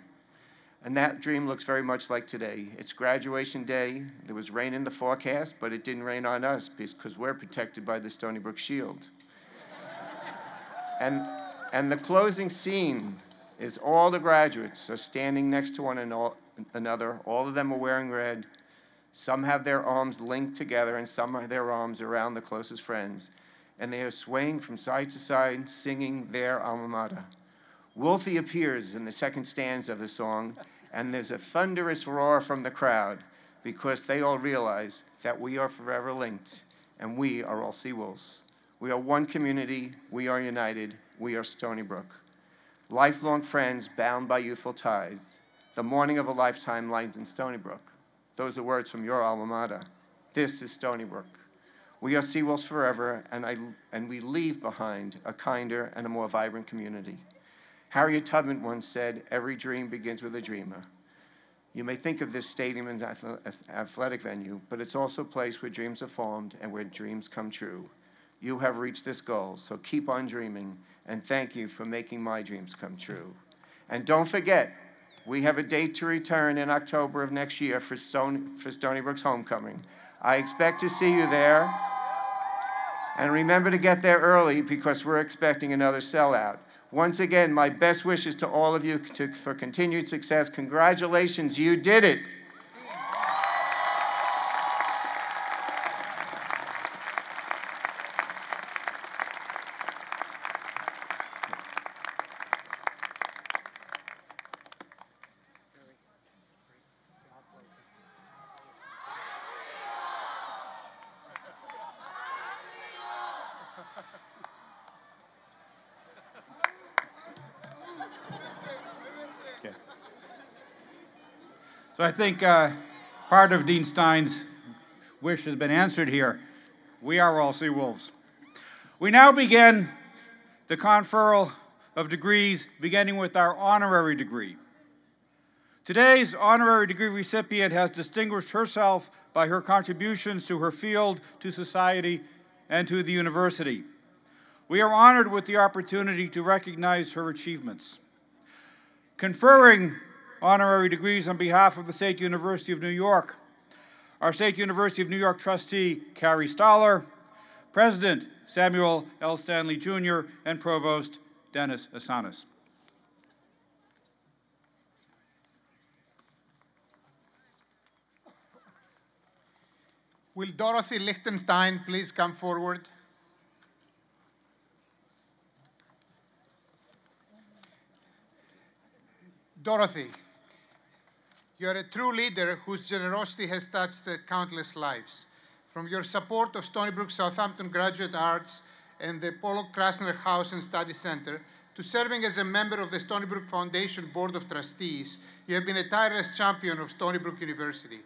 And that dream looks very much like today. It's graduation day. There was rain in the forecast, but it didn't rain on us because we're protected by the Stony Brook Shield. And the closing scene is all the graduates are standing next to one another. All of them are wearing red. Some have their arms linked together, and some have their arms around the closest friends. And they are swaying from side to side, singing their alma mater. Wolfie appears in the second stanza of the song, and there's a thunderous roar from the crowd because they all realize that we are forever linked, and we are all Seawolves. We are one community. We are united. We are Stony Brook. Lifelong friends bound by youthful ties. The morning of a lifetime lies in Stony Brook. Those are words from your alma mater. This is Stony Brook. We are Seawolves forever, and we leave behind a kinder and a more vibrant community. Harriet Tubman once said, "Every dream begins with a dreamer." You may think of this stadium as an athletic venue, but it's also a place where dreams are formed and where dreams come true. You have reached this goal, so keep on dreaming, and thank you for making my dreams come true. And don't forget, we have a date to return in October of next year for Stony Brook's homecoming. I expect to see you there. And remember to get there early because we're expecting another sellout. Once again, my best wishes to all of you for continued success. Congratulations, you did it. So I think part of Dean Stein's wish has been answered here. We are all Seawolves. We now begin the Conferral of Degrees, beginning with our honorary degree. Today's honorary degree recipient has distinguished herself by her contributions to her field, to society, and to the university. We are honored with the opportunity to recognize her achievements. Conferring honorary degrees on behalf of the State University of New York, our State University of New York trustee, Carrie Stoller, President Samuel L. Stanley Jr., and Provost Dennis Asanas. Will Dorothy Lichtenstein please come forward? Dorothy, you are a true leader whose generosity has touched countless lives. From your support of Stony Brook Southampton Graduate Arts and the Polo Krasner House and Study Center, to serving as a member of the Stony Brook Foundation Board of Trustees, you have been a tireless champion of Stony Brook University.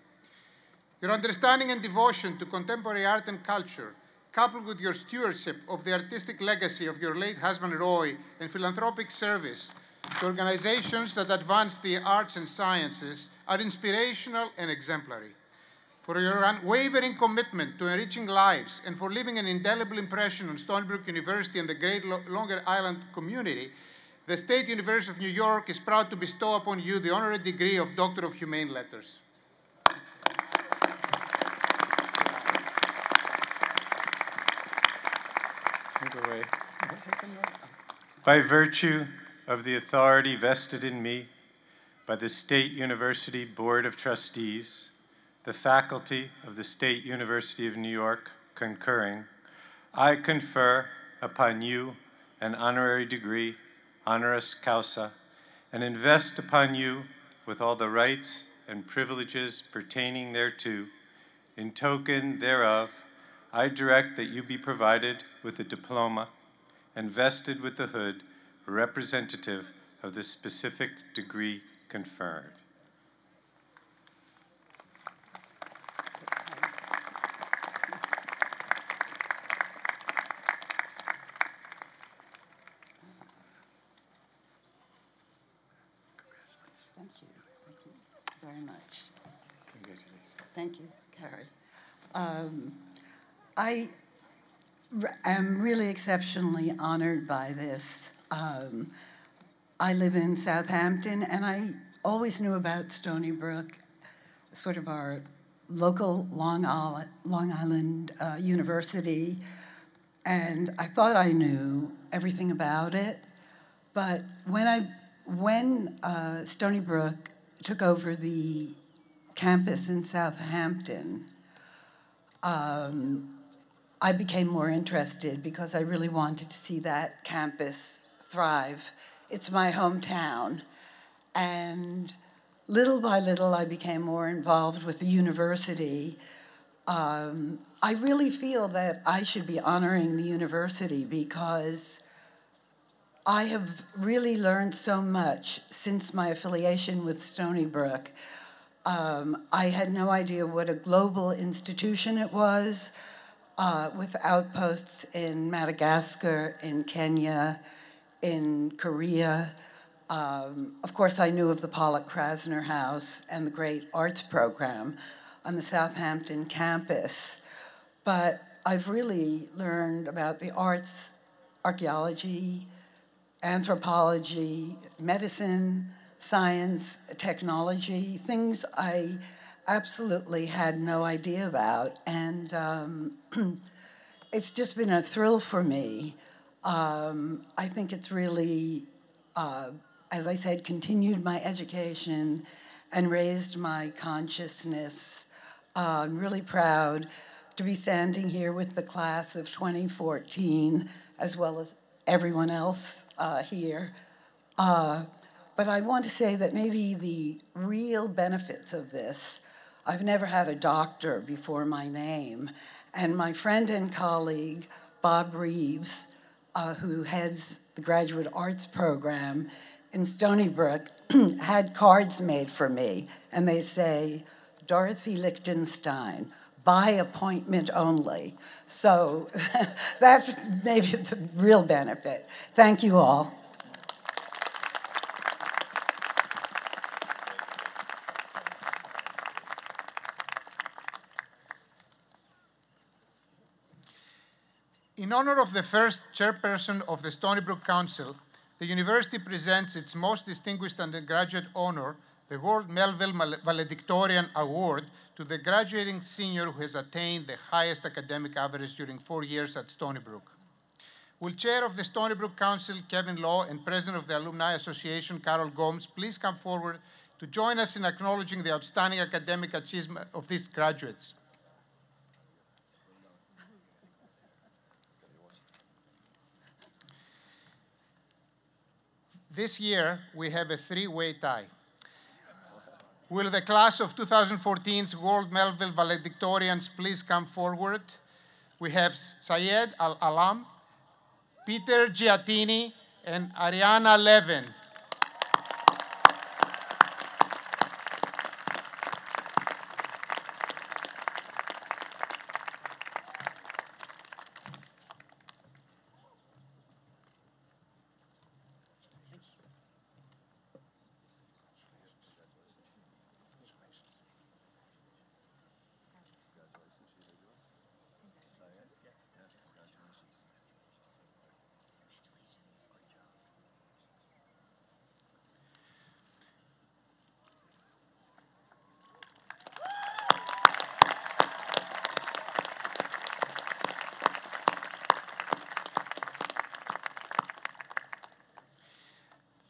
Your understanding and devotion to contemporary art and culture, coupled with your stewardship of the artistic legacy of your late husband Roy and philanthropic service to organizations that advance the arts and sciences, are inspirational and exemplary. For your unwavering commitment to enriching lives and for leaving an indelible impression on Stony Brook University and the great Long Island community, the State University of New York is proud to bestow upon you the honorary degree of Doctor of Humane Letters. By virtue of the authority vested in me by the State University Board of Trustees, the faculty of the State University of New York concurring, I confer upon you an honorary degree, honoris causa, and invest upon you with all the rights and privileges pertaining thereto. In token thereof, I direct that you be provided with a diploma and vested with the hood representative of the specific degree conferred. Thank you. Thank you very much. Thank you, Carrie. I am really exceptionally honored by this. I live in Southampton, and I always knew about Stony Brook, sort of our local Long Island university, and I thought I knew everything about it. But when Stony Brook took over the campus in Southampton, I became more interested because I really wanted to see that campus thrive. It's my hometown. And little by little, I became more involved with the university. I really feel that I should be honoring the university because I have really learned so much since my affiliation with Stony Brook. I had no idea what a global institution it was, with outposts in Madagascar, in Kenya, in Korea. Of course, I knew of the Pollock Krasner House and the great arts program on the Southampton campus. But I've really learned about the arts, archaeology, anthropology, medicine, science, technology, things I absolutely had no idea about. And it's just been a thrill for me. I think it's really, as I said, continued my education and raised my consciousness. I'm really proud to be standing here with the class of 2014, as well as everyone else here. But I want to say that maybe the real benefits of this, I've never had a doctor before my name, and my friend and colleague, Bob Reeves, who heads the Graduate Arts Program in Stony Brook, had cards made for me, and they say, Dorothy Lichtenstein, by appointment only. So that's maybe the real benefit. Thank you all. In honor of the first chairperson of the Stony Brook Council, the university presents its most distinguished undergraduate honor, the World Melville Valedictorian Award, to the graduating senior who has attained the highest academic average during 4 years at Stony Brook. Will Chair of the Stony Brook Council, Kevin Law, and President of the Alumni Association, Carol Gomes, please come forward to join us in acknowledging the outstanding academic achievement of these graduates. This year, we have a three-way tie. Will the class of 2014's World Melville Valedictorians please come forward? We have Syed Al-Alam, Peter Giattini, and Ariana Levin.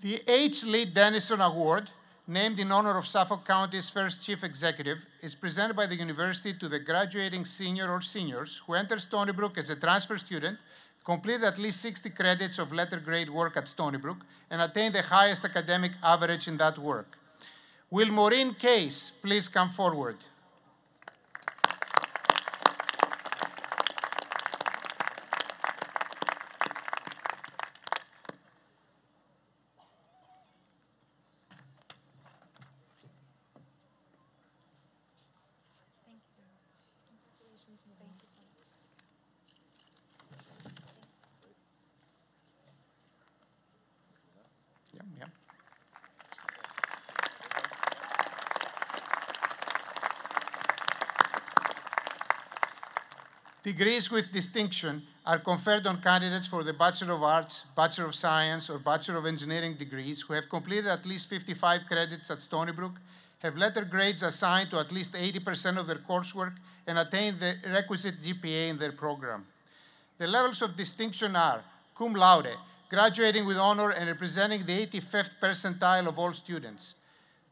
The H. Lee Dennison Award, named in honor of Suffolk County's first chief executive, is presented by the university to the graduating senior or seniors who enter Stony Brook as a transfer student, completed at least 60 credits of letter grade work at Stony Brook, and attained the highest academic average in that work. Will Maureen Case please come forward? Yeah. Degrees with distinction are conferred on candidates for the Bachelor of Arts, Bachelor of Science, or Bachelor of Engineering degrees who have completed at least 55 credits at Stony Brook, have letter grades assigned to at least 80% of their coursework, and attain the requisite GPA in their program. The levels of distinction are cum laude, graduating with honor and representing the 85th percentile of all students;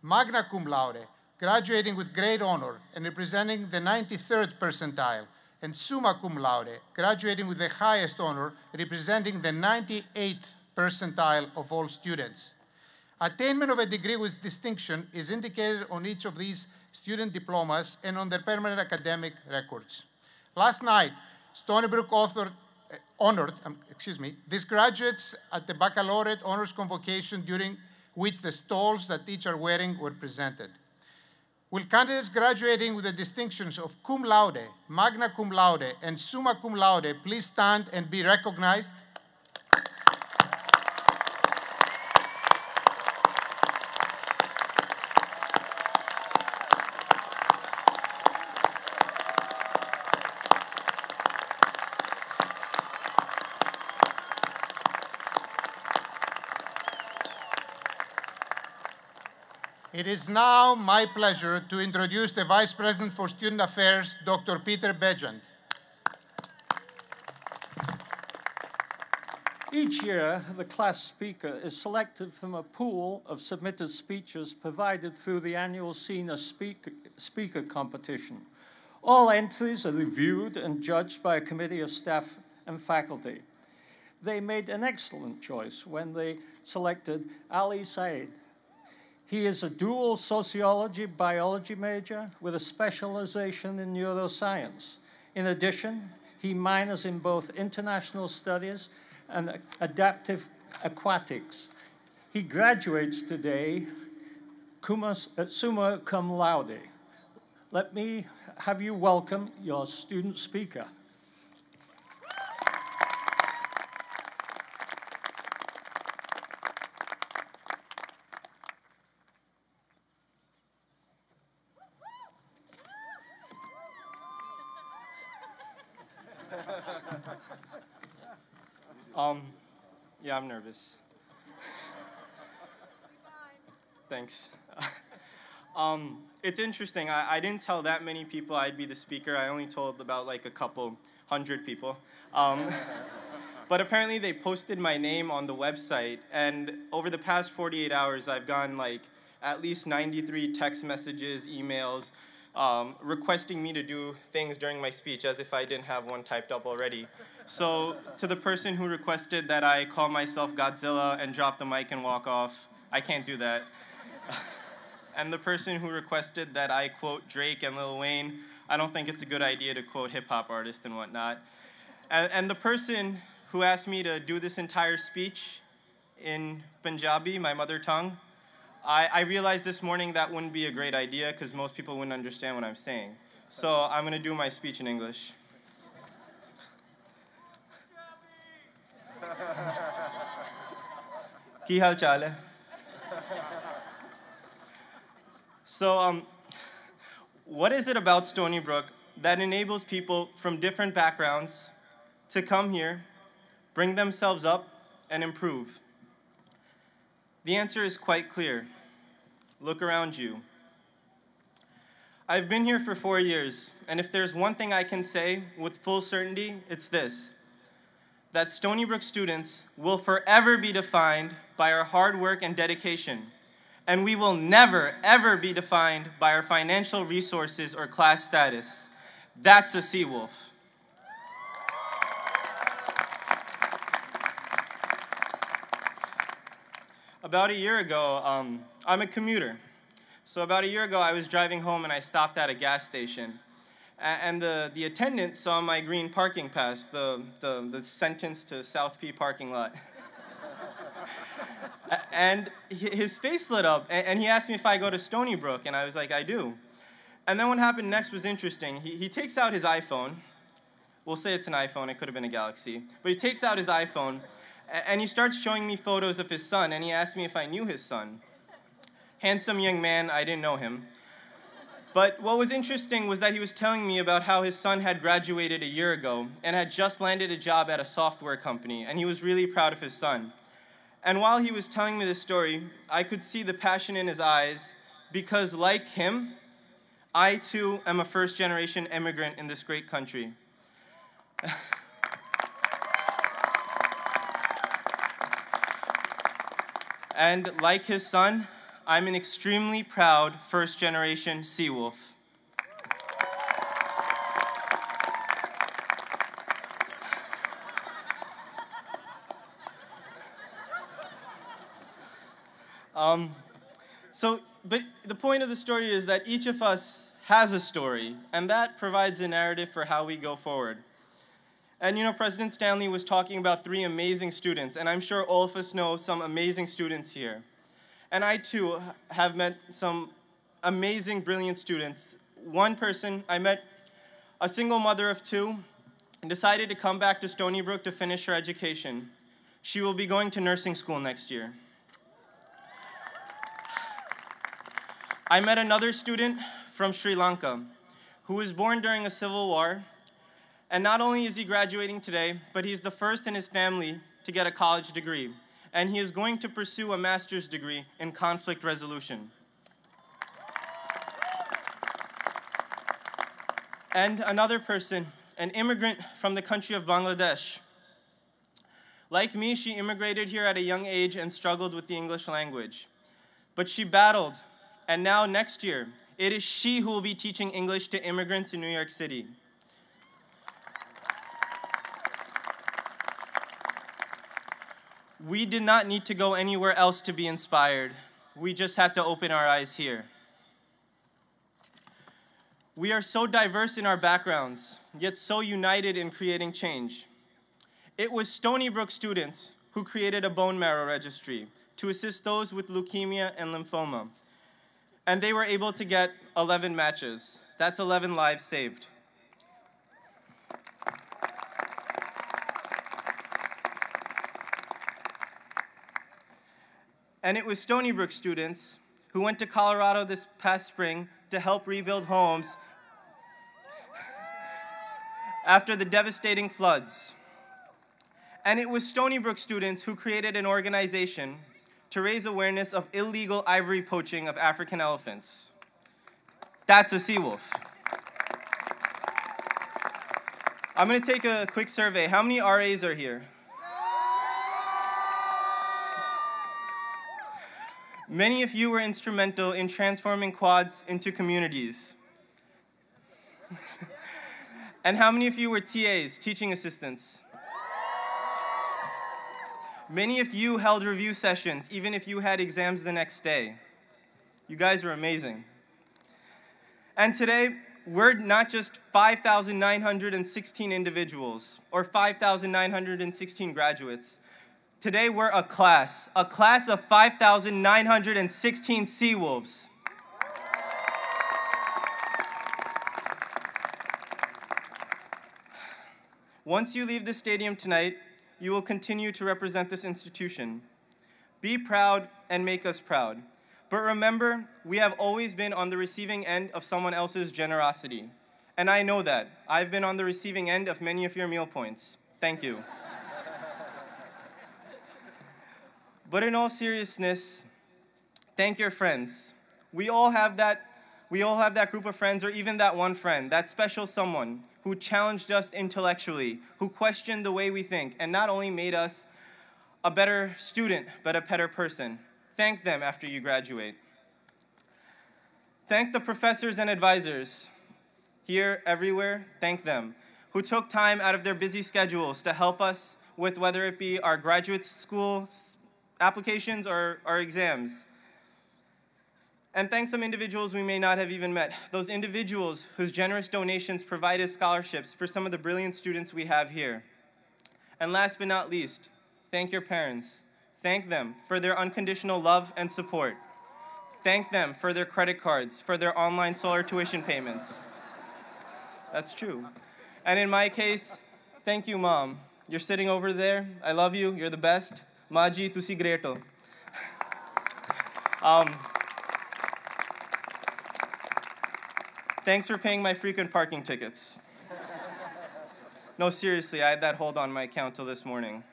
magna cum laude, graduating with great honor and representing the 93rd percentile; and summa cum laude, graduating with the highest honor, representing the 98th percentile of all students. Attainment of a degree with distinction is indicated on each of these student diplomas and on their permanent academic records. Last night, Stony Brook honored these graduates at the Baccalaureate Honors Convocation, during which the stalls that each are wearing were presented. Will candidates graduating with the distinctions of cum laude, magna cum laude, and summa cum laude please stand and be recognized? It is now my pleasure to introduce the Vice President for Student Affairs, Dr. Peter Bejant. Each year, the class speaker is selected from a pool of submitted speeches provided through the annual Senior Speaker Competition. All entries are reviewed and judged by a committee of staff and faculty. They made an excellent choice when they selected Ali Said. He is a dual sociology-biology major with a specialization in neuroscience. In addition, he minors in both international studies and adaptive aquatics. He graduates today summa cum laude. Let me have you welcome your student speaker. Yeah, I'm nervous. Thanks. It's interesting. I didn't tell that many people I'd be the speaker. I only told about like a couple hundred people. But apparently they posted my name on the website, and over the past 48 hours, I've gotten like at least 93 text messages, emails, requesting me to do things during my speech as if I didn't have one typed up already. So to the person who requested that I call myself Godzilla and drop the mic and walk off, I can't do that. And the person who requested that I quote Drake and Lil Wayne, I don't think it's a good idea to quote hip-hop artists and whatnot. And the person who asked me to do this entire speech in Punjabi, my mother tongue, I realized this morning that wouldn't be a great idea because most people wouldn't understand what I'm saying. So I'm going to do my speech in English. Ki hal chal hai? So, what is it about Stony Brook that enables people from different backgrounds to come here, bring themselves up, and improve? The answer is quite clear. Look around you. I've been here for 4 years, and if there's one thing I can say with full certainty, it's this: that Stony Brook students will forever be defined by our hard work and dedication, and we will never, ever be defined by our financial resources or class status. That's a Seawolf. About a year ago, I'm a commuter. So about a year ago, I was driving home and I stopped at a gas station. And the attendant saw my green parking pass, the sentence to South P parking lot. And his face lit up, and he asked me if I go to Stony Brook, and I was like, I do. And then what happened next was interesting. He takes out his iPhone. We'll say it's an iPhone. It could have been a Galaxy. But he takes out his iPhone, And he starts showing me photos of his son, and he asked me if I knew his son. Handsome young man, I didn't know him. But what was interesting was that he was telling me about how his son had graduated a year ago and had just landed a job at a software company, and he was really proud of his son. And while he was telling me this story, I could see the passion in his eyes because, like him, I too am a first-generation immigrant in this great country. And like his son, I'm an extremely proud first-generation Seawolf. But the point of the story is that each of us has a story, and that provides a narrative for how we go forward. And you know, President Stanley was talking about 3 amazing students, and I'm sure all of us know some amazing students here. And I, too, have met some amazing, brilliant students. One person, I met a single mother of 2 and decided to come back to Stony Brook to finish her education. She will be going to nursing school next year. I met another student from Sri Lanka who was born during a civil war. And not only is he graduating today, but he's the first in his family to get a college degree. And he is going to pursue a master's degree in conflict resolution. And another person, an immigrant from the country of Bangladesh. Like me, she immigrated here at a young age and struggled with the English language. But she battled, and now next year, it is she who will be teaching English to immigrants in New York City. We did not need to go anywhere else to be inspired. We just had to open our eyes here. We are so diverse in our backgrounds, yet so united in creating change. It was Stony Brook students who created a bone marrow registry to assist those with leukemia and lymphoma. And they were able to get 11 matches. That's 11 lives saved. And it was Stony Brook students who went to Colorado this past spring to help rebuild homes after the devastating floods. And it was Stony Brook students who created an organization to raise awareness of illegal ivory poaching of African elephants. That's a Seawolf. I'm going to take a quick survey. How many RAs are here? Many of you were instrumental in transforming quads into communities. And how many of you were TAs, teaching assistants? Many of you held review sessions, even if you had exams the next day. You guys were amazing. And today, we're not just 5,916 individuals or 5,916 graduates. Today, we're a class of 5,916 Seawolves. Once you leave the stadium tonight, you will continue to represent this institution. Be proud and make us proud. But remember, we have always been on the receiving end of someone else's generosity. And I know that. I've been on the receiving end of many of your meal points. Thank you. But in all seriousness, thank your friends. We all have that group of friends, or even that one friend, that special someone who challenged us intellectually, who questioned the way we think, and not only made us a better student, but a better person. Thank them after you graduate. Thank the professors and advisors here, everywhere, thank them, who took time out of their busy schedules to help us with whether it be our graduate school applications or our exams. And thank some individuals we may not have even met, those individuals whose generous donations provided scholarships for some of the brilliant students we have here. And last but not least, thank your parents. Thank them for their unconditional love and support. Thank them for their credit cards, for their online solar tuition payments. That's true. And in my case, thank you, Mom. you're sitting over there. I love you. You're the best. Maji, tu si greto. Thanks for paying my frequent parking tickets. No, seriously, I had that hold on my account till this morning.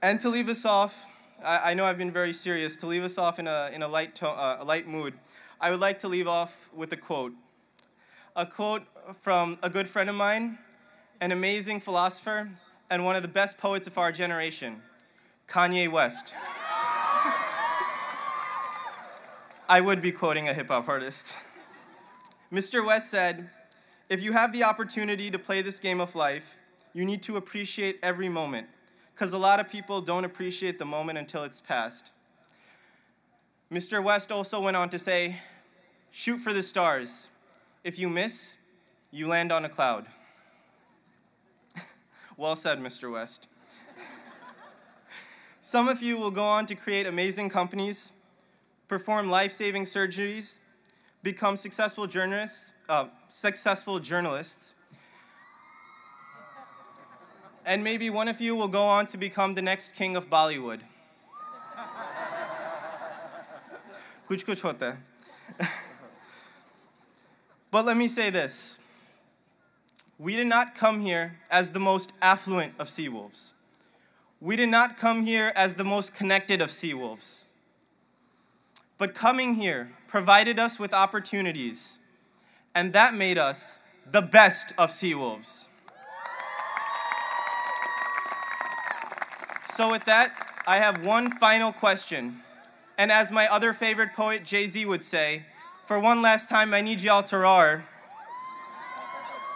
And to leave us off, I know I've been very serious. To leave us off in a light mood, I would like to leave off with a quote. A quote from a good friend of mine, an amazing philosopher, and one of the best poets of our generation, Kanye West. I would be quoting a hip-hop artist. Mr. West said, "If you have the opportunity to play this game of life, you need to appreciate every moment, because a lot of people don't appreciate the moment until it's past." Mr. West also went on to say, "Shoot for the stars. If you miss, you land on a cloud." Well said, Mr. West. Some of you will go on to create amazing companies, perform life-saving surgeries, become successful journalists, and maybe one of you will go on to become the next king of Bollywood. Kuch kuch hota hai. But let me say this. We did not come here as the most affluent of sea wolves. We did not come here as the most connected of sea wolves. But coming here provided us with opportunities, and that made us the best of sea wolves. So with that, I have one final question. And as my other favorite poet, Jay-Z, would say, for one last time, I need y'all to roar.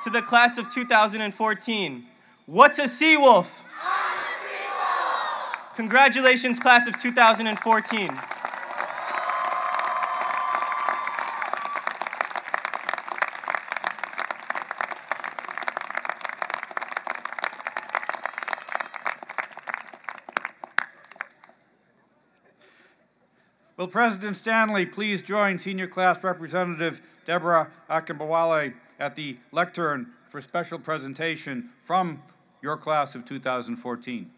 To the class of 2014, what's a sea wolf? Congratulations, class of 2014. Will President Stanley please join Senior Class Representative Deborah Akimbawale at the lectern for special presentation from your class of 2014.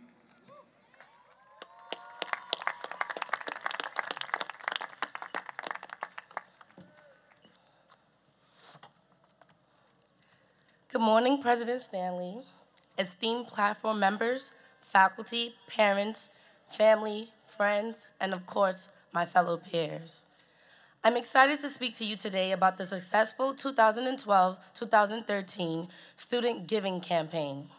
Good morning, President Stanley, esteemed platform members, faculty, parents, family, friends, and of course, my fellow peers. I'm excited to speak to you today about the successful 2012-2013 Student Giving Campaign.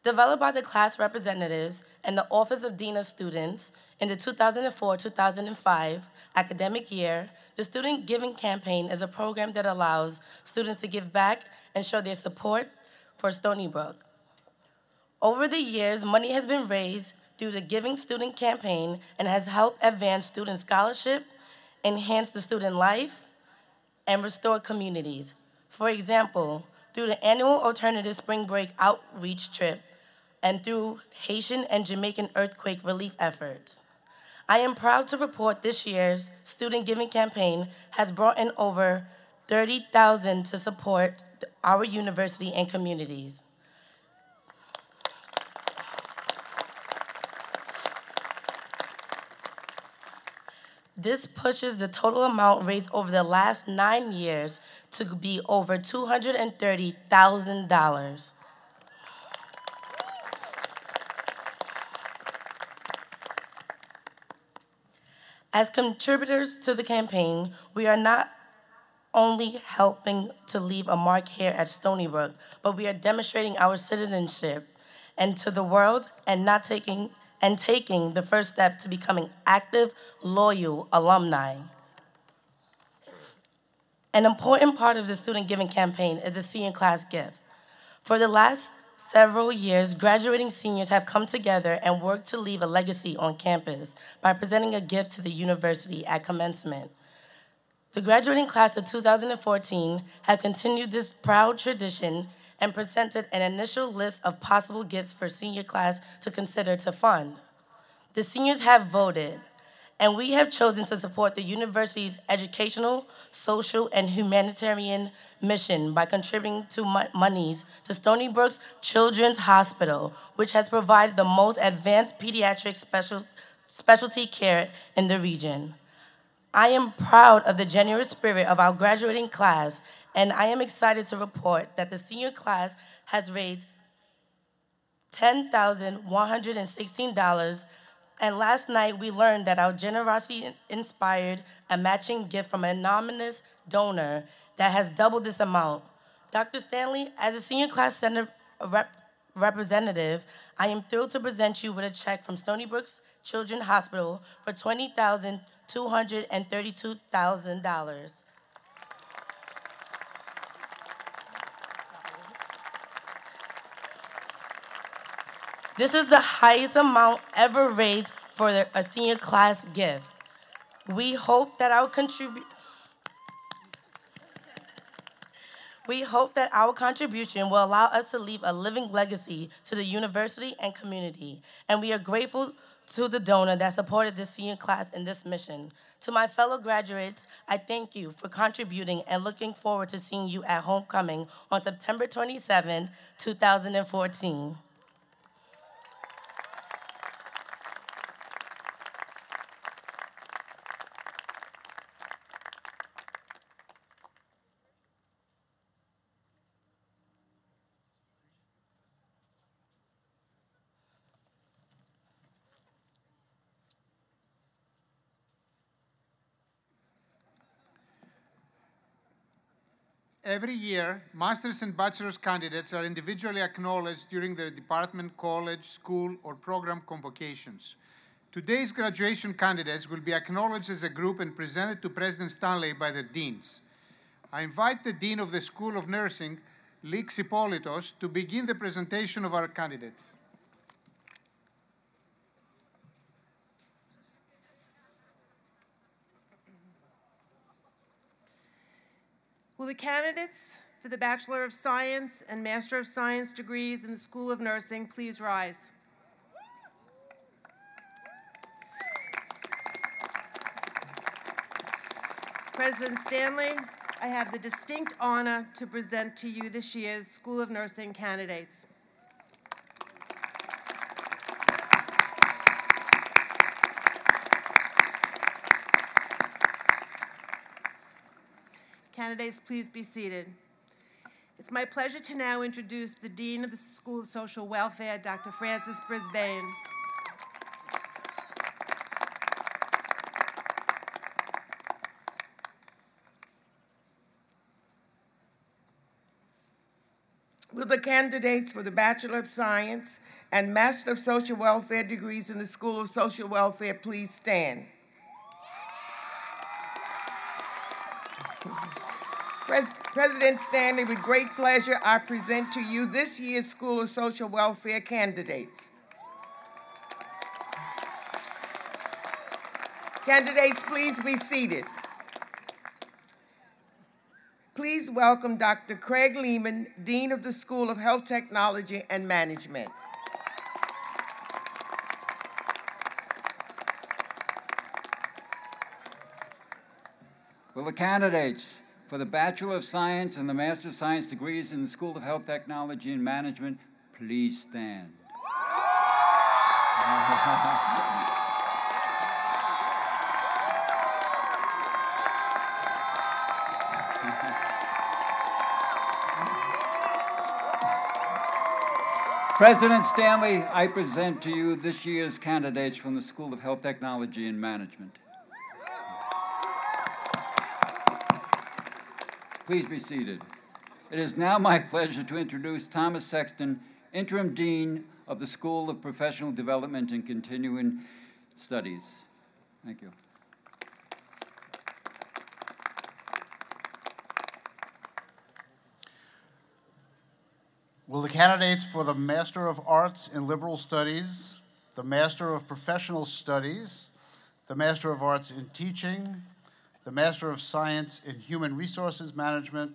Developed by the class representatives and the Office of Dean of Students in the 2004-2005 academic year, the Student Giving Campaign is a program that allows students to give back and show their support for Stony Brook. Over the years, money has been raised through the Giving Student Campaign and has helped advance student scholarship, enhance the student life, and restore communities. For example, through the annual Alternative Spring Break outreach trip and through Haitian and Jamaican earthquake relief efforts. I am proud to report this year's Student Giving Campaign has brought in over $30,000 to support our university and communities. This pushes the total amount raised over the last 9 years to be over $230,000. As contributors to the campaign, we are not only helping to leave a mark here at Stony Brook, but we are demonstrating our citizenship and to the world and taking the first step to becoming active, loyal alumni. An important part of the Student Giving Campaign is the senior class gift. For the last several years, graduating seniors have come together and worked to leave a legacy on campus by presenting a gift to the university at commencement. The graduating class of 2014 have continued this proud tradition and presented an initial list of possible gifts for senior class to consider to fund. The seniors have voted, and we have chosen to support the university's educational, social, and humanitarian mission by contributing to monies to Stony Brook's Children's Hospital, which has provided the most advanced pediatric specialty care in the region. I am proud of the generous spirit of our graduating class, and I am excited to report that the senior class has raised $10,116, and last night we learned that our generosity inspired a matching gift from an anonymous donor that has doubled this amount. Dr. Stanley, as a senior class center representative, I am thrilled to present you with a check from Stony Brook's Children's Hospital for $20,232,000. This is the highest amount ever raised for a senior class gift. We hope that our contribution will allow us to leave a living legacy to the university and community, and we are grateful to the donor that supported this senior class in this mission. To my fellow graduates, I thank you for contributing and looking forward to seeing you at homecoming on September 27, 2014. Every year, master's and bachelor's candidates are individually acknowledged during their department, college, school, or program convocations. Today's graduation candidates will be acknowledged as a group and presented to President Stanley by their deans. I invite the Dean of the School of Nursing, Lix Hippolytos, to begin the presentation of our candidates. Will the candidates for the Bachelor of Science and Master of Science degrees in the School of Nursing please rise? President Stanley, I have the distinct honor to present to you this year's School of Nursing candidates. Candidates, please be seated. It's my pleasure to now introduce the Dean of the School of Social Welfare, Dr. Francis Brisbane. Will the candidates for the Bachelor of Science and Master of Social Welfare degrees in the School of Social Welfare please stand? President Stanley, with great pleasure, I present to you this year's School of Social Welfare candidates. Candidates, please be seated. Please welcome Dr. Craig Lehman, Dean of the School of Health Technology and Management. Will the candidates for the Bachelor of Science and the Master of Science degrees in the School of Health Technology and Management please stand? President Stanley, I present to you this year's candidates from the School of Health Technology and Management. Please be seated. It is now my pleasure to introduce Thomas Sexton, Interim Dean of the School of Professional Development and Continuing Studies. Thank you. Will the candidates for the Master of Arts in Liberal Studies, the Master of Professional Studies, the Master of Arts in Teaching, the Master of Science in Human Resources Management,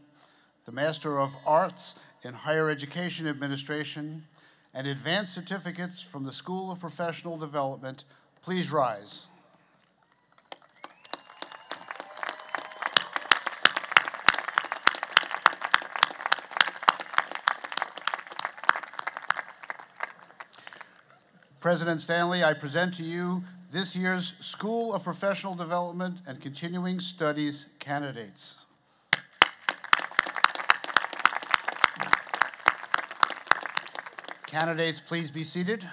the Master of Arts in Higher Education Administration, and advanced certificates from the School of Professional Development, please rise. President Stanley, I present to you this year's School of Professional Development and Continuing Studies candidates. Candidates, please be seated.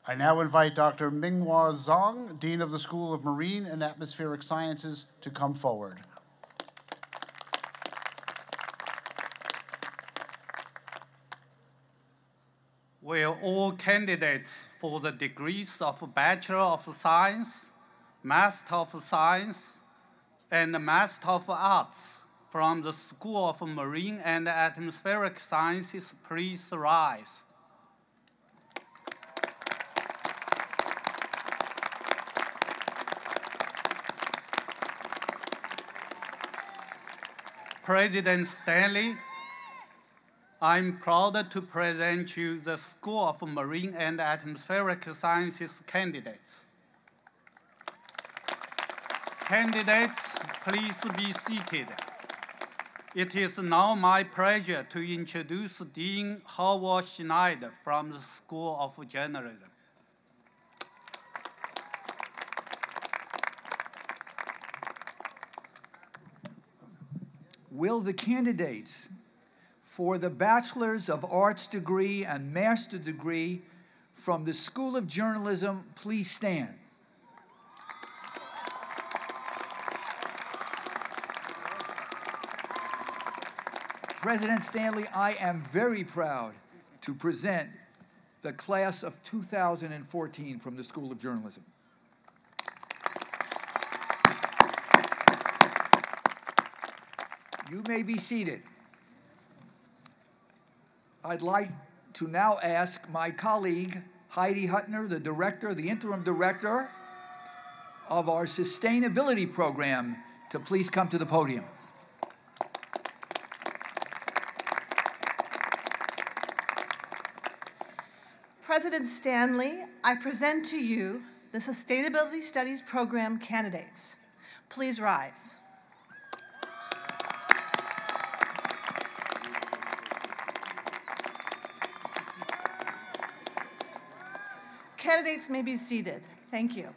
I now invite Dr. Minghua Zhang, Dean of the School of Marine and Atmospheric Sciences, to come forward. Will all candidates for the degrees of Bachelor of Science, Master of Science, and Master of Arts from the School of Marine and Atmospheric Sciences please rise? President Stanley, I'm proud to present you the School of Marine and Atmospheric Sciences candidates. Candidates, please be seated. It is now my pleasure to introduce Dean Howard Schneider from the School of Journalism. Will the candidates for the Bachelor's of Arts degree and Master degree from the School of Journalism please stand? President Stanley, I am very proud to present the class of 2014 from the School of Journalism. You may be seated. I'd like to now ask my colleague, Heidi Huttner, the interim director of our sustainability program, to please come to the podium. President Stanley, I present to you the Sustainability Studies Program candidates. Please rise. Candidates may be seated. Thank you.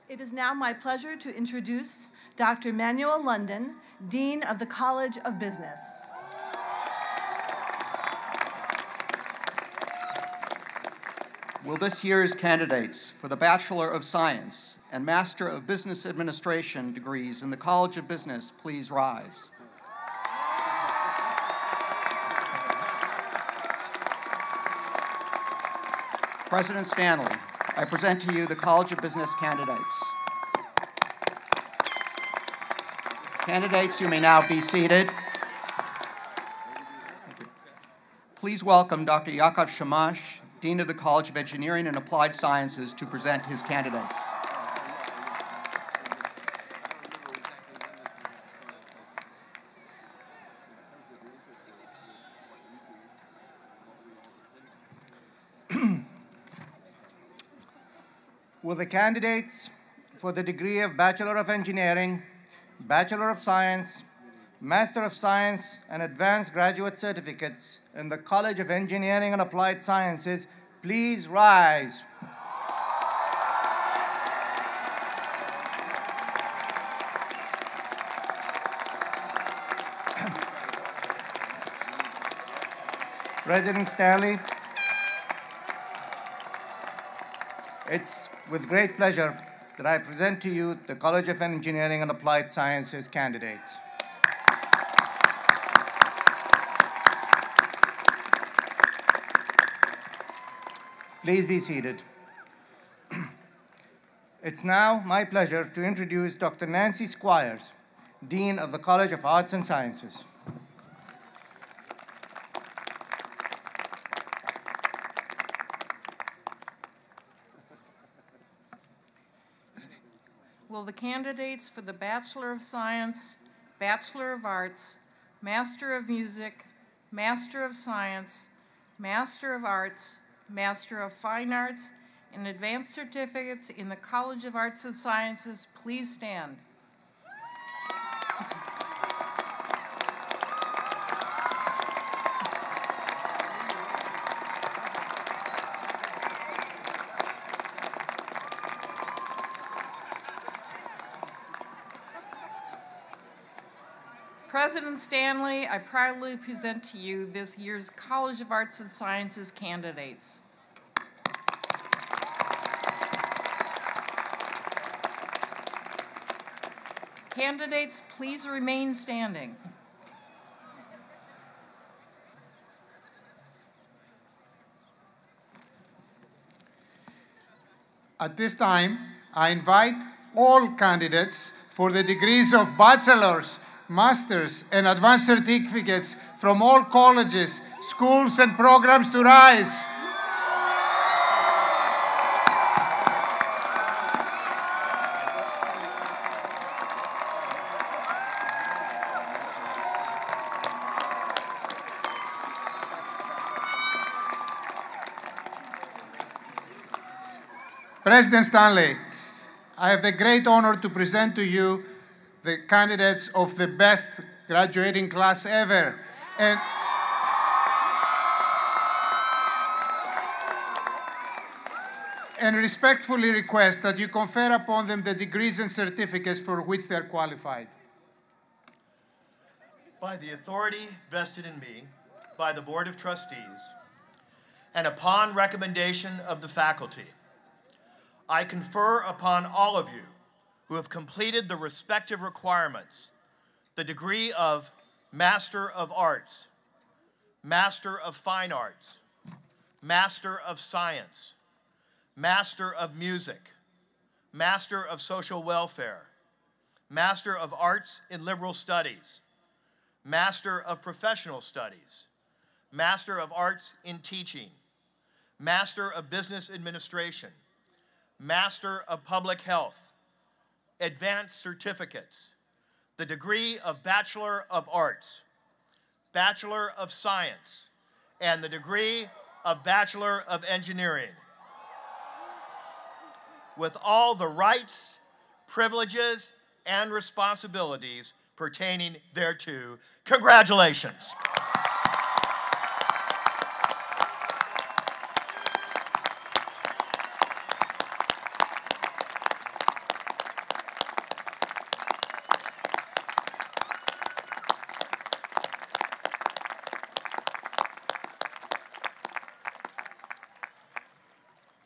It is now my pleasure to introduce Dr. Manuel London, Dean of the College of Business. Will this year's candidates for the Bachelor of Science and Master of Business Administration degrees in the College of Business please rise? President Stanley, I present to you the College of Business candidates. Candidates, you may now be seated. Please welcome Dr. Yakov Shamash, Dean of the College of Engineering and Applied Sciences, to present his candidates. Will the candidates for the degree of Bachelor of Engineering, Bachelor of Science, Master of Science, and Advanced Graduate Certificates in the College of Engineering and Applied Sciences please rise? President Stanley, it's with great pleasure that I present to you the College of Engineering and Applied Sciences candidates. Please be seated. It's now my pleasure to introduce Dr. Nancy Squires, Dean of the College of Arts and Sciences. Will the candidates for the Bachelor of Science, Bachelor of Arts, Master of Music, Master of Science, Master of Arts, Master of Fine Arts, and Advanced Certificates in the College of Arts and Sciences please stand? President Stanley, I proudly present to you this year's College of Arts and Sciences candidates. Candidates, please remain standing. At this time, I invite all candidates for the degrees of bachelor's, master's, and advanced certificates from all colleges, schools, and programs to rise. President Stanley, I have the great honor to present to you the candidates of the best graduating class ever. And respectfully request that you confer upon them the degrees and certificates for which they are qualified. By the authority vested in me by the Board of Trustees, and upon recommendation of the faculty, I confer upon all of you who have completed the respective requirements the degree of Master of Arts, Master of Fine Arts, Master of Science, Master of Music, Master of Social Welfare, Master of Arts in Liberal Studies, Master of Professional Studies, Master of Arts in Teaching, Master of Business Administration, Master of Public Health, advanced certificates, the degree of Bachelor of Arts, Bachelor of Science, and the degree of Bachelor of Engineering, with all the rights, privileges, and responsibilities pertaining thereto. Congratulations.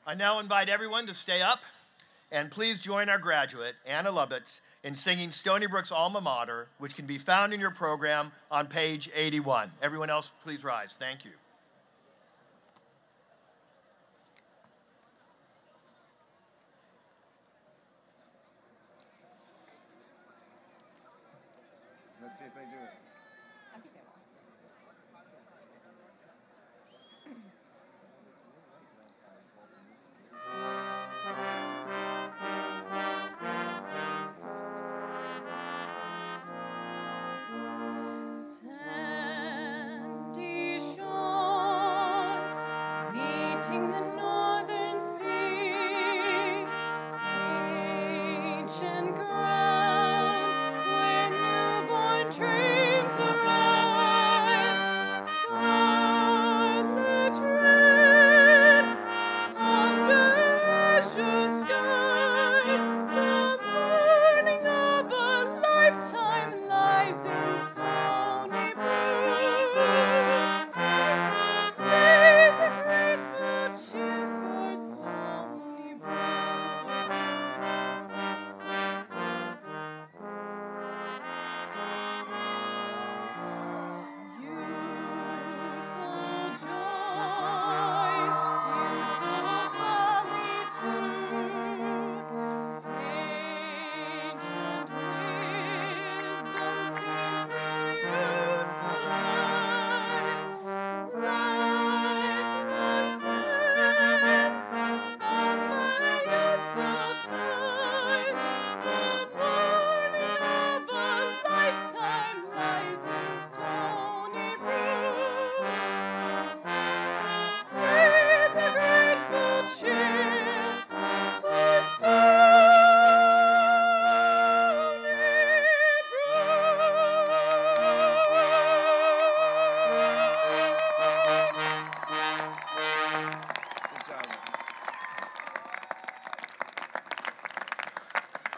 I now invite everyone to stay up and please join our graduate, Anna Lubitz, in singing Stony Brook's alma mater, which can be found in your program on page 81. Everyone else, please rise. Thank you. Let's see if they do it.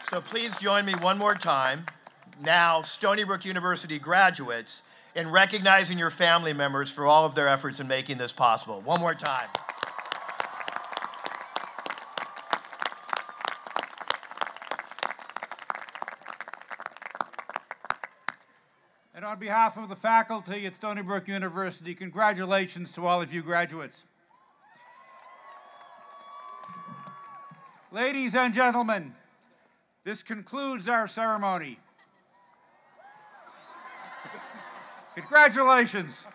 So please join me one more time. now Stony Brook University graduates in recognizing your family members for all of their efforts in making this possible. One more time. And on behalf of the faculty at Stony Brook University, congratulations to all of you graduates. Ladies and gentlemen, this concludes our ceremony. Congratulations.